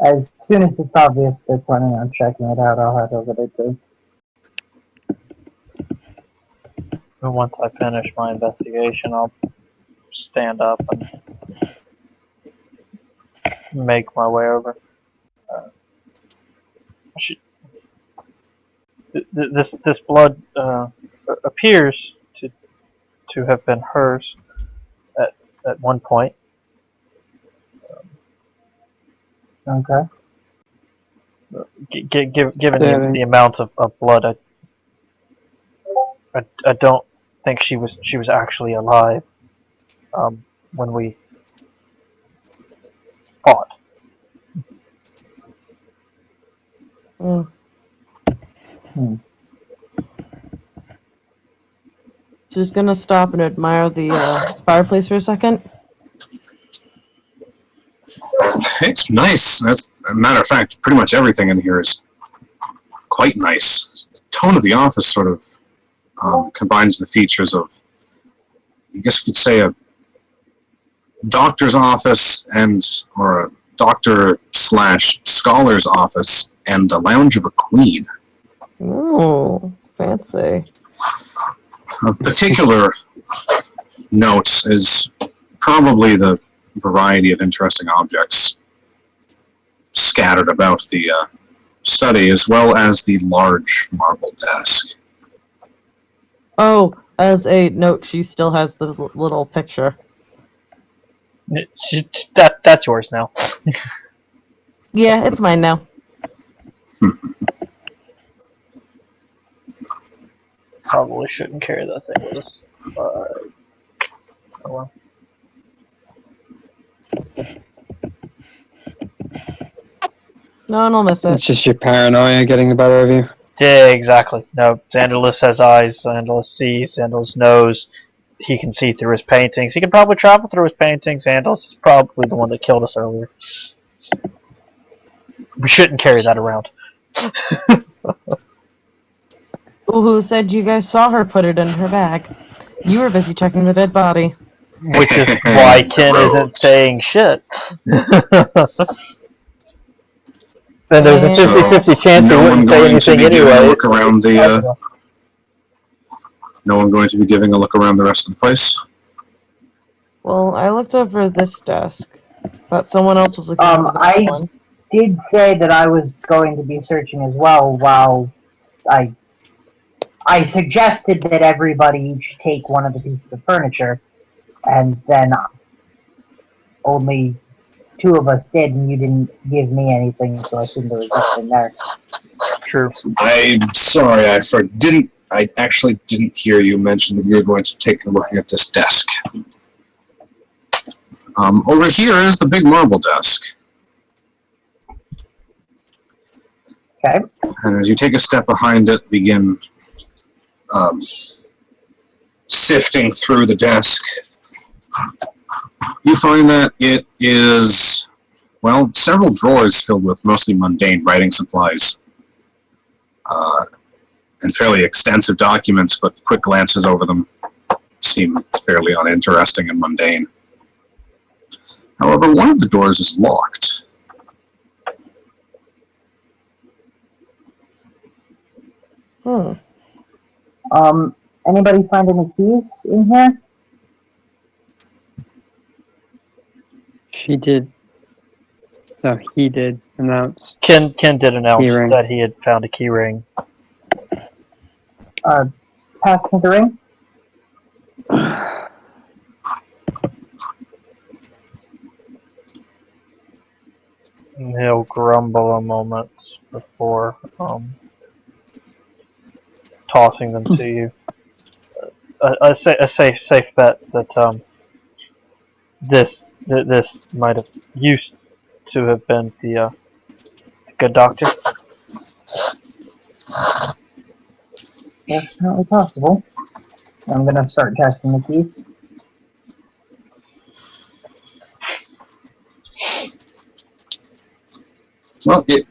As soon as it's obvious they're planning on checking it out, I'll head over there too. And once I finish my investigation, I'll stand up and make my way over. This blood appears to have been hers at one point. Okay. Given the amount of blood, I don't think she was actually alive when we fought. She's gonna stop and admire the fireplace for a second. It's nice. As a matter of fact, pretty much everything in here is quite nice. The tone of the office sort of combines the features of, I guess you could say, a doctor's office or a doctor/scholar's office and the lounge of a queen. Oh, fancy. Of particular note is probably the variety of interesting objects scattered about the study, as well as the large marble desk. Oh, as a note, she still has the little picture. That's yours now. Yeah, it's mine now. Probably shouldn't carry that thing with us. Oh well. No one will miss it. It's just your paranoia getting the better of you. Yeah, exactly. No, Xandalus has eyes, Xandalus sees, Xandalus knows. He can see through his paintings. He can probably travel through his paintings. Xandalus is probably the one that killed us earlier. We shouldn't carry that around. Who said you guys saw her put it in her bag? You were busy checking the dead body. Which is why Ken isn't saying shit. And there's a 50-50 chance he wouldn't say anything anyway. No one going to be giving a look around the rest of the place? Well, I looked over this desk, but someone else was looking over this one. Did say that I was going to be searching as well, while I suggested that everybody each take one of the pieces of furniture, and then only two of us did, and you didn't give me anything, so I assumed there was nothing there. True. I'm sorry, I actually didn't hear you mention that you were going to take a look at this desk. Over here is the big marble desk. Okay. And as you take a step behind it, begin sifting through the desk, you find that it is, well, several drawers filled with mostly mundane writing supplies. And fairly extensive documents, but quick glances over them seem fairly uninteresting and mundane. However, one of the doors is locked. Anybody find any keys in here? She did. No, he did announce. Ken did announce Keyring. that he had found a key ring. Pass me the ring. He'll grumble a moment before tossing them to you. A safe bet that this might have used to have been the good doctor. Definitely possible. I'm gonna start testing the keys. Well, it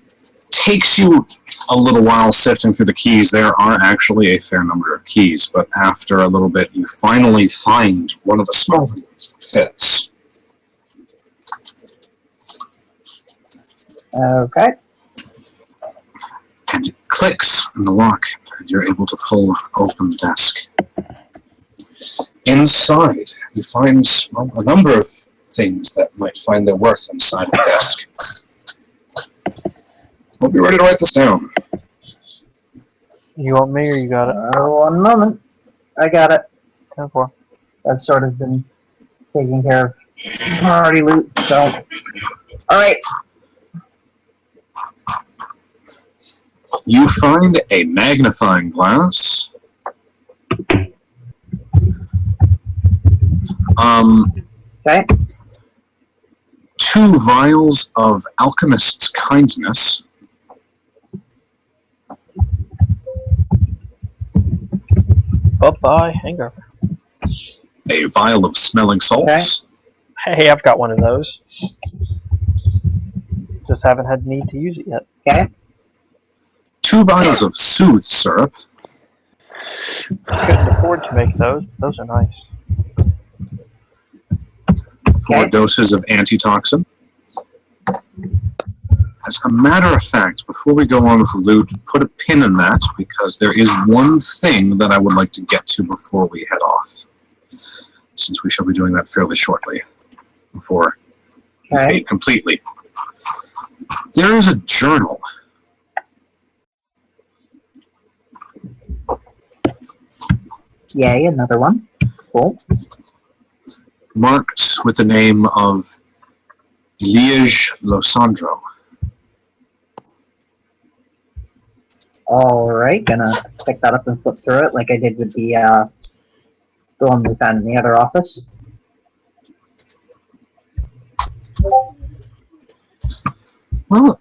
takes you a little while sifting through the keys. There are actually a fair number of keys, but after a little bit, you finally find one of the smaller ones that fits. Okay. And it clicks in the lock, and you're able to pull open the desk. Inside, you find a number of things that might find their worth inside the desk. Hope you're ready to write this down. You want me or you got it? 1 moment. I got it. 10-4. I've sort of been taking care of priority loot, so. Alright. You find a magnifying glass. Okay. 2 vials of Alchemist's kindness. Bye-bye, hanger. A vial of smelling salts. Hey, I've got one of those. Just haven't had need to use it yet. Okay. 2 vials of soothe syrup. Couldn't afford to make those. Those are nice. 4 doses of antitoxin. As a matter of fact, before we go on with the loot, put a pin in that, because there is one thing that I would like to get to before we head off. Since we shall be doing that fairly shortly, before we fade completely. There is a journal. Yay, another one. Cool. Marked with the name of Liege Losandro. Alright, gonna pick that up and flip through it like I did with the one we found in the other office. Well,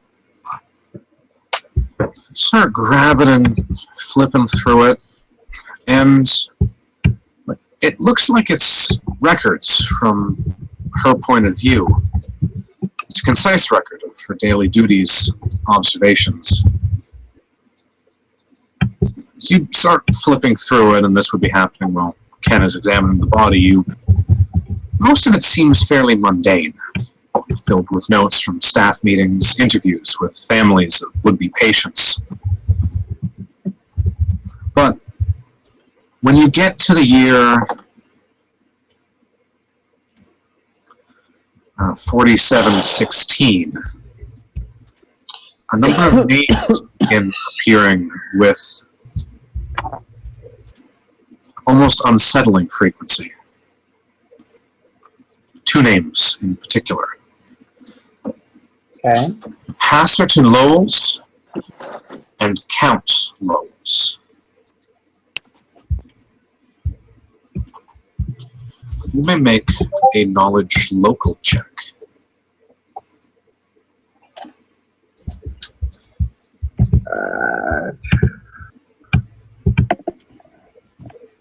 start grabbing and flipping through it, and it looks like it's records from her point of view. It's a concise record of her daily duties, observations. So you start flipping through it, and this would be happening while Ken is examining the body. Most of it seems fairly mundane, filled with notes from staff meetings, interviews with families of would-be patients. But when you get to the year 4716, a number of names begin appearing with almost unsettling frequency. 2 names in particular. Okay. Hasserton Lowles and Count Lowles. You may make a knowledge local check.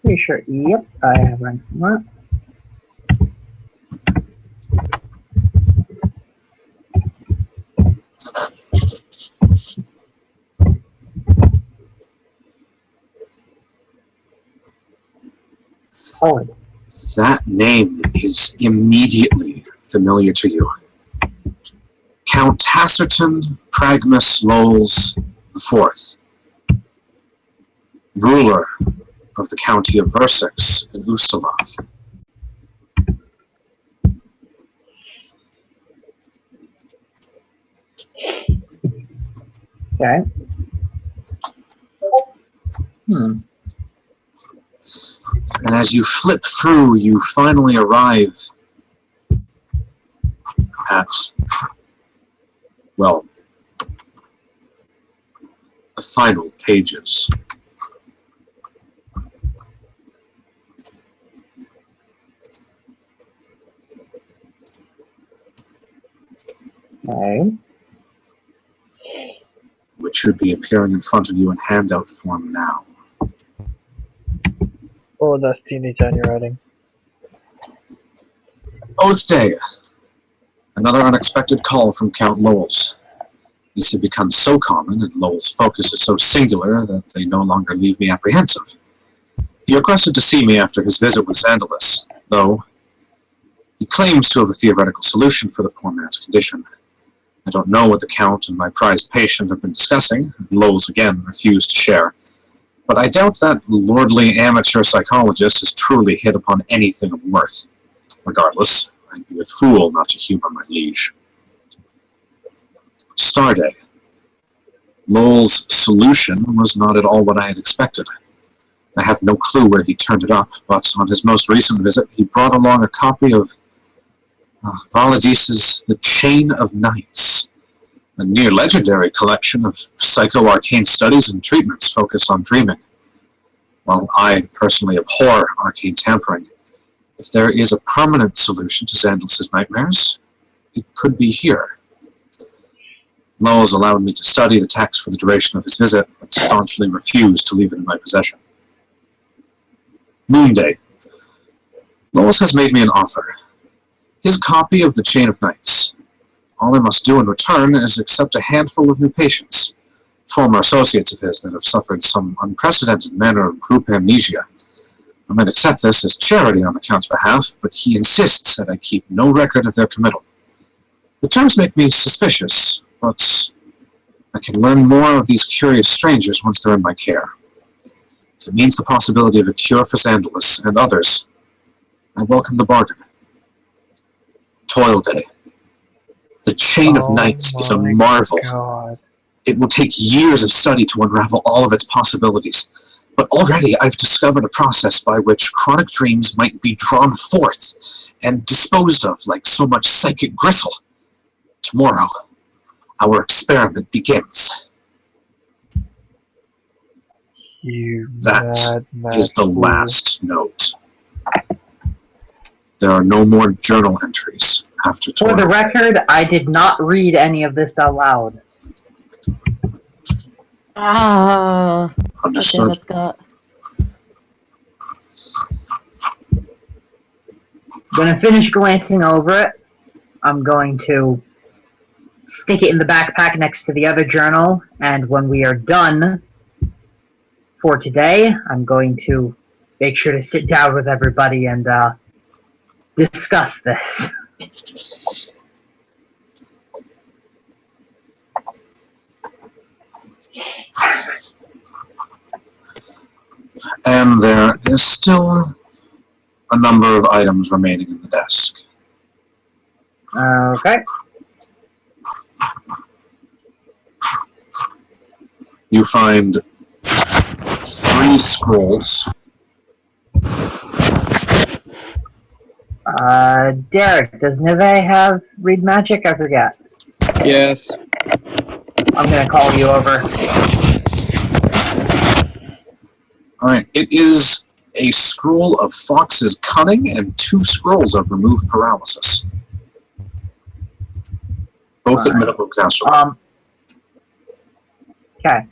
Pretty sure. Yep, I have rank somewhere. Solid. That name is immediately familiar to you. Count Hasserton Pragmus Lowles IV, ruler of the county of Versex in Ustalath. Okay. And as you flip through, you finally arrive at well, the final pages. Okay. Which should be appearing in front of you in handout form now. Oh, that's teeny tiny writing. Oath Day. Another unexpected call from Count Lowell's. These have become so common, and Lowell's focus is so singular that they no longer leave me apprehensive. He requested to see me after his visit with Xandalus, though he claims to have a theoretical solution for the poor man's condition. I don't know what the Count and my prized patient have been discussing, and Lowell's again refused to share, but I doubt that lordly amateur psychologist has truly hit upon anything of worth. Regardless, I'd be a fool not to humor my liege. Starday. Lowell's solution was not at all what I had expected. I have no clue where he turned it up, but on his most recent visit, he brought along a copy of Valadice's The Chain of Nights, a near-legendary collection of psycho-arcane studies and treatments focused on dreaming. While I personally abhor arcane tampering, if there is a permanent solution to Xandalus's nightmares, it could be here. Lowell's allowed me to study the text for the duration of his visit, but staunchly refused to leave it in my possession. Moonday. Lowell's has made me an offer. His copy of The Chain of Nights. All I must do in return is accept a handful of new patients, former associates of his that have suffered some unprecedented manner of group amnesia. I might accept this as charity on the Count's behalf, but he insists that I keep no record of their committal. The terms make me suspicious, but I can learn more of these curious strangers once they're in my care. If it means the possibility of a cure for Xandalus and others, I welcome the bargain. Toil Day. The Chain of Nights is a marvel. God. It will take years of study to unravel all of its possibilities, but already I've discovered a process by which chronic dreams might be drawn forth and disposed of like so much psychic gristle. Tomorrow, our experiment begins. That is the last note. There are no more journal entries after For Toil the Day. record, I did not read any of this out loud. Ah. Okay, Understood. that's got. When I finish glancing over it, I'm going to stick it in the backpack next to the other journal, and when we are done for today, I'm going to make sure to sit down with everybody and discuss this. And there is still a number of items remaining in the desk. Okay. You find 3 scrolls. Derek, does Nevaeh have read magic? I forget. Yes. I'm gonna call you over. Alright, it is a scroll of Fox's cunning and 2 scrolls of remove paralysis. Both at minimum caster level. Okay.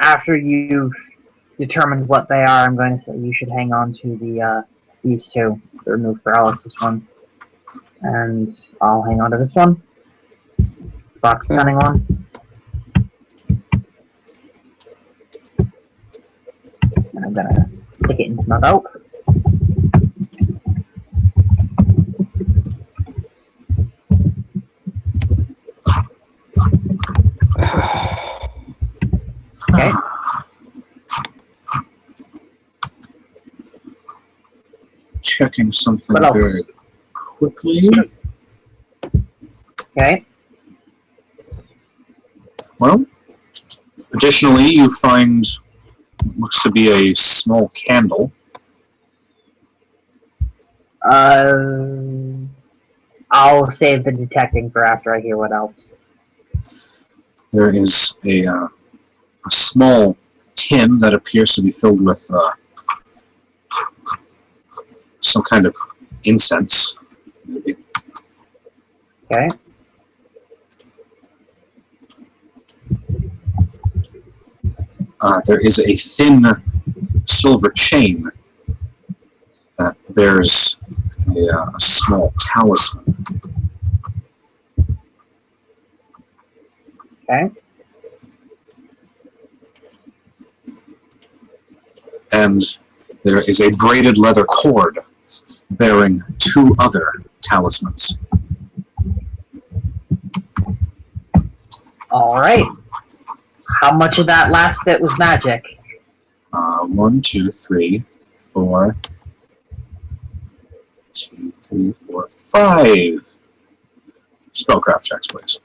After you've determined what they are, I'm going to say you should hang on to the these 2, the remove paralysis ones, and I'll hang on to this one. Fox cunning one. And I'm gonna stick it into my belt. Okay. Checking something What else? very quickly. Okay. Well, additionally, you find what looks to be a small candle. I'm I'll save the detecting for after I hear what else. There is a small tin that appears to be filled with some kind of incense. Maybe. Okay. There is a thin silver chain that bears a small talisman. Okay. And there is a braided leather cord bearing 2 other talismans. Alright. How much of that last bit was magic? 1, 2, 3, 4. 2, 3, 4, 5. Spellcraft checks, please.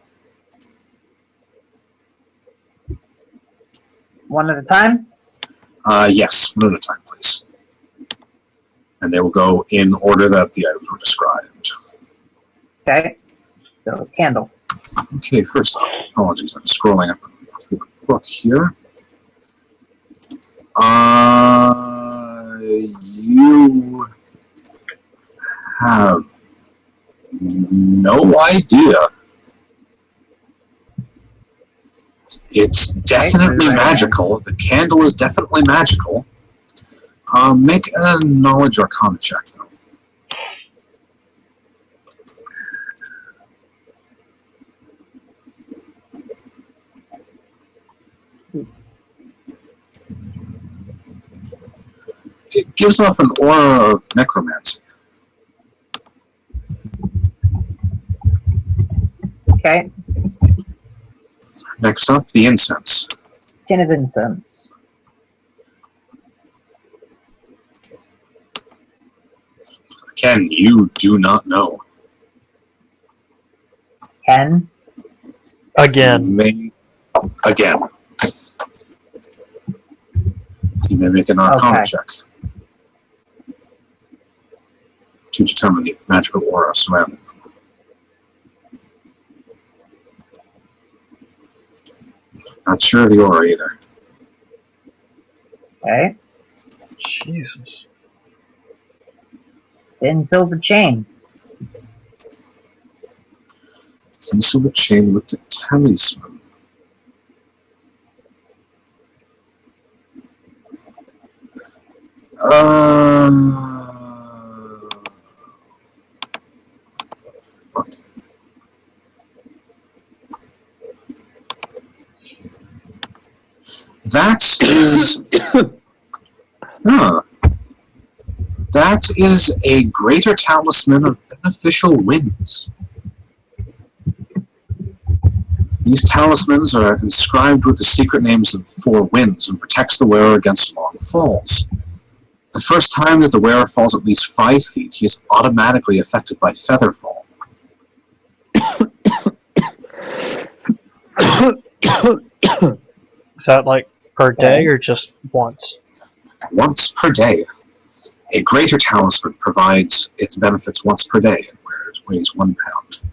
One at a time? Yes, one at a time, please. And they will go in order that the items were described. Okay. So, candle. Okay, first off, apologies, I'm scrolling up through the book here. You have no idea. It's definitely magical. The candle is definitely magical. Make a knowledge arcana check, though. It gives off an aura of necromancy. Okay. Next up, the incense. Tin of incense. Ken, you do not know. Ken? Again. Again. You may make an arcana check to determine the magical aura surrounding them. Not sure of the aura either. Okay. Jesus. Thin silver chain. Thin silver chain with the talisman. Fuck. That is... That is a greater talisman of beneficial winds. These talismans are inscribed with the secret names of 4 winds and protects the wearer against long falls. The first time that the wearer falls at least 5 feet, he is automatically affected by feather fall. Is that like per day or just once? Once per day. A greater talisman provides its benefits once per day, where it weighs 1 pound.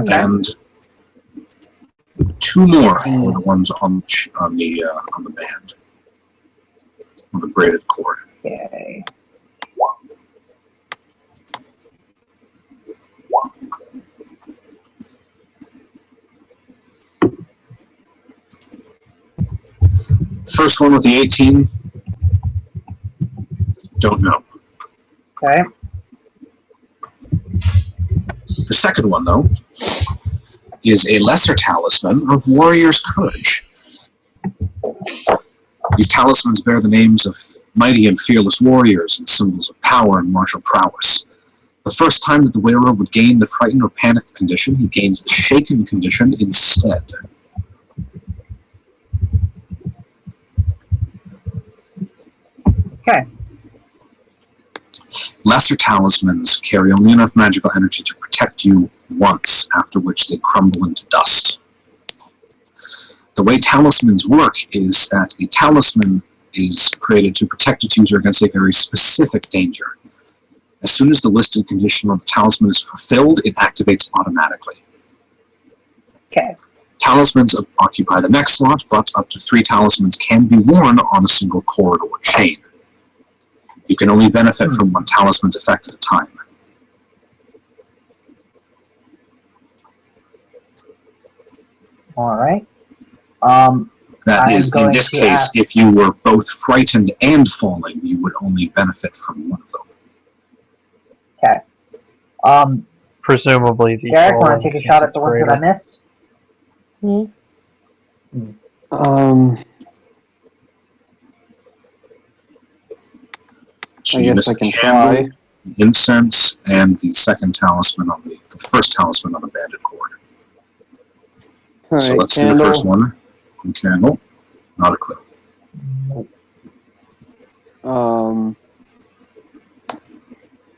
Okay. And 2 more for the ones on the band. On the braided cord. Okay. First one with the 18. Don't know. Okay. The second one, though, is a lesser talisman of warrior's courage. These talismans bear the names of mighty and fearless warriors and symbols of power and martial prowess. The first time that the wearer would gain the frightened or panicked condition, he gains the shaken condition instead. Okay. Lesser talismans carry only enough magical energy to protect you once, after which they crumble into dust. The way talismans work is that the talisman is created to protect its user against a very specific danger. As soon as the listed condition on the talisman is fulfilled, it activates automatically. Okay. Talismans occupy the next slot, but up to 3 talismans can be worn on a single cord or chain. You can only benefit from 1 talisman's effect at a time. Alright. That is, in going this to case, ask- if you were both frightened and falling, you would only benefit from 1 of them. Okay. Presumably the Derek, want falling, to take a since shot at it's the ones that I greater. missed? So I you guess missed I the can candle, try. incense, and the second talisman on the first talisman on the banded cord. All So right, let's do candle. the first one. One candle. Not a clue.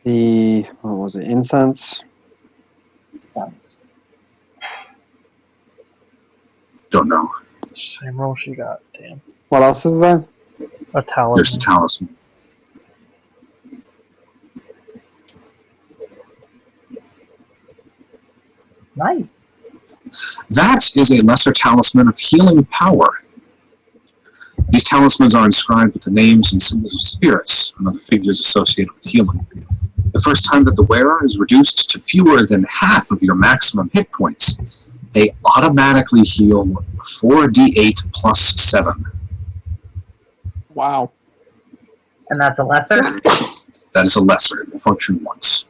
The what was it? Incense. Sounds. Don't know. Same roll she got. Damn. What else is there? A talisman. There's the talisman. Nice. That is a lesser talisman of healing power. These talismans are inscribed with the names and symbols of spirits and other figures associated with healing. The first time that the wearer is reduced to fewer than half of your maximum hit points, they automatically heal 4d8 plus 7. Wow. And that's a lesser? That is a lesser. It will function once.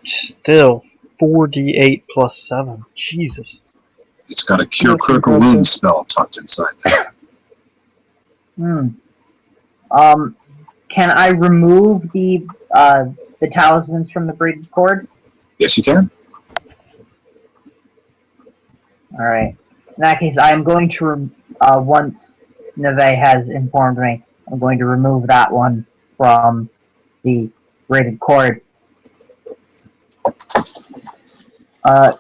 Still, 4d8 plus 7. Jesus. It's got a cure That's critical impressive. wound spell tucked inside there. Can I remove the talismans from the braided cord? Yes, you can. Alright. In that case, I am going to, once Nevaeh has informed me, I'm going to remove that one from the braided cord.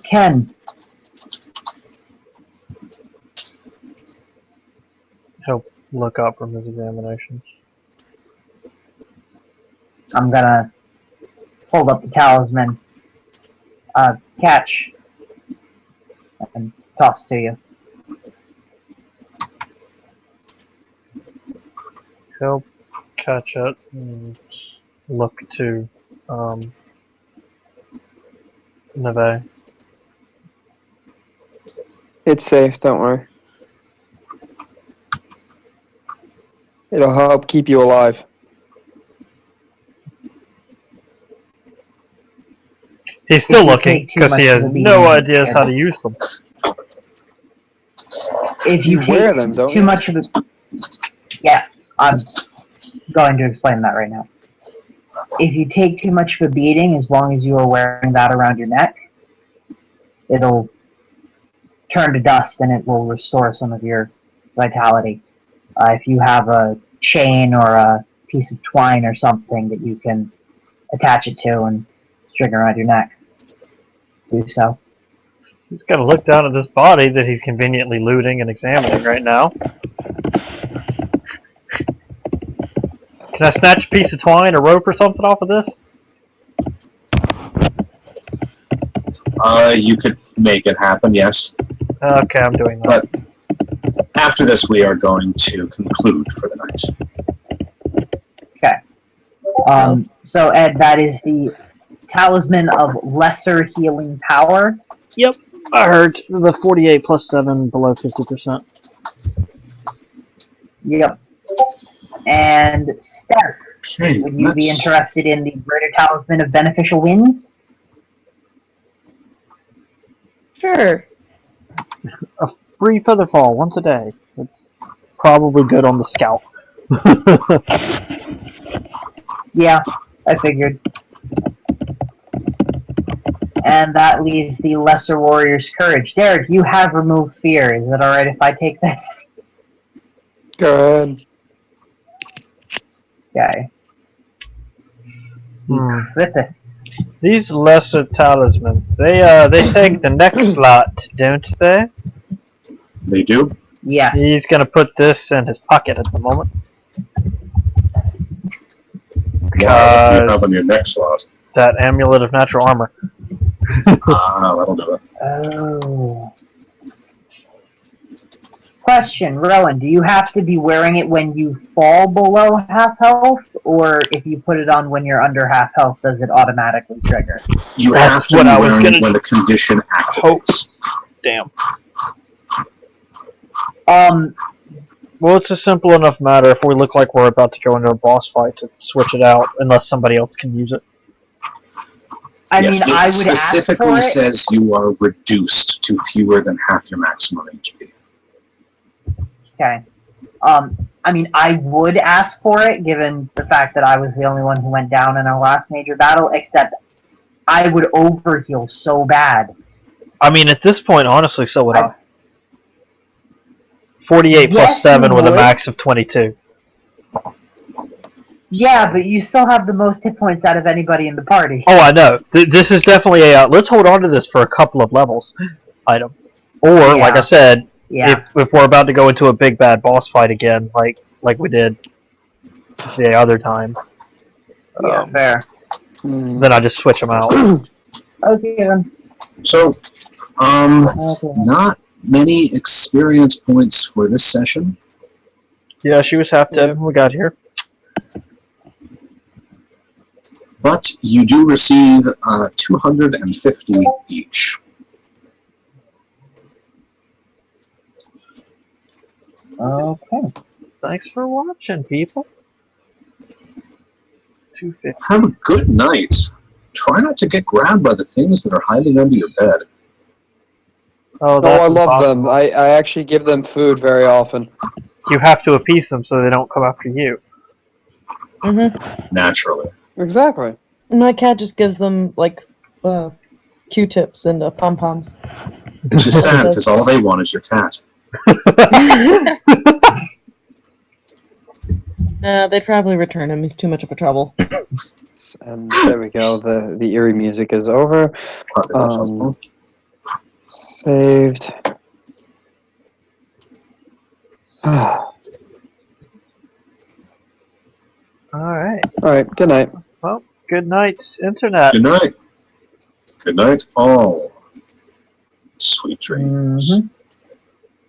Ken, He'll look up from his examinations. I'm gonna hold up the talisman, catch, and toss to you. He'll catch it and look to Nevaeh. It's safe. Don't worry. It'll help keep you alive. He's still If you looking take too because he much has of the no beating, ideas how to use them. If you wear take them, don't too you? much of the... Yes, I'm going to explain that right now. If you take too much of a beating, as long as you are wearing that around your neck, it'll turn to dust and it will restore some of your vitality. If you have a chain or a piece of twine or something that you can attach it to and string around your neck, do so. He's got to look down at this body that he's conveniently looting and examining right now. Can I snatch a piece of twine or rope or something off of this? You could make it happen, yes. Okay, I'm doing that. But after this, we are going to conclude for the night. Okay. So, Ed, that is the Talisman of Lesser Healing Power. Yep, I heard the 48 plus 7 below 50%. Yep. And Steph, Okay, would you be interested in the Greater Talisman of Beneficial Winds? Sure. A free feather fall once a day. It's probably good on the scout. Yeah, I figured. And that leaves the Lesser Warrior's Courage. Derek, you have removed fear. Is it alright if I take this? Go ahead. Okay. With it. These lesser talismans, they take the next slot, don't they? They do. Yes. He's gonna put this in his pocket at the moment. What do you have on Because your next slot? that amulet of natural armor. That'll do it. Oh. Question, Rowan, do you have to be wearing it when you fall below half health, or if you put it on when you're under half health, does it automatically trigger? You That's have to what be I was wearing it gonna when the condition activates. Damn. Well, it's a simple enough matter if we look like we're about to go into a boss fight to switch it out, unless somebody else can use it. I Yes, mean, it I would ask for specifically it. says you are reduced to fewer than half your maximum HP. Okay. I mean, I would ask for it, given the fact that I was the only one who went down in our last major battle, except I would overheal so bad. I mean, at this point, honestly, so would I. 48 plus Yes, 7 you with a would. max of 22. Yeah, but you still have the most hit points out of anybody in the party. Oh, I know. This is definitely a let's hold on to this for a couple of levels item. Or, like I said, Yeah. if we're about to go into a big bad boss fight again, like we did the other time, Yeah, fair. then I just switch them out. Okay, then. So, Okay. not many experience points for this session. Yeah, she was half dead when we got here. But you do receive 250 each. Okay. Thanks for watching, people. 250. Have a good night. Try not to get grabbed by the things that are hiding under your bed. Oh, No, that's I love impossible. them. I actually give them food very often. You have to appease them so they don't come after you. Mm-hmm. Naturally. Exactly. My cat just gives them, like, Q-tips and pom-poms. Which is sad, because all they want is your cat. They'd probably return him. He's too much of a trouble. And there we go. The eerie music is over. Saved. Alright. Alright, good night. Well, good night, Internet. Good night. Good night, all. Sweet dreams. Mm-hmm.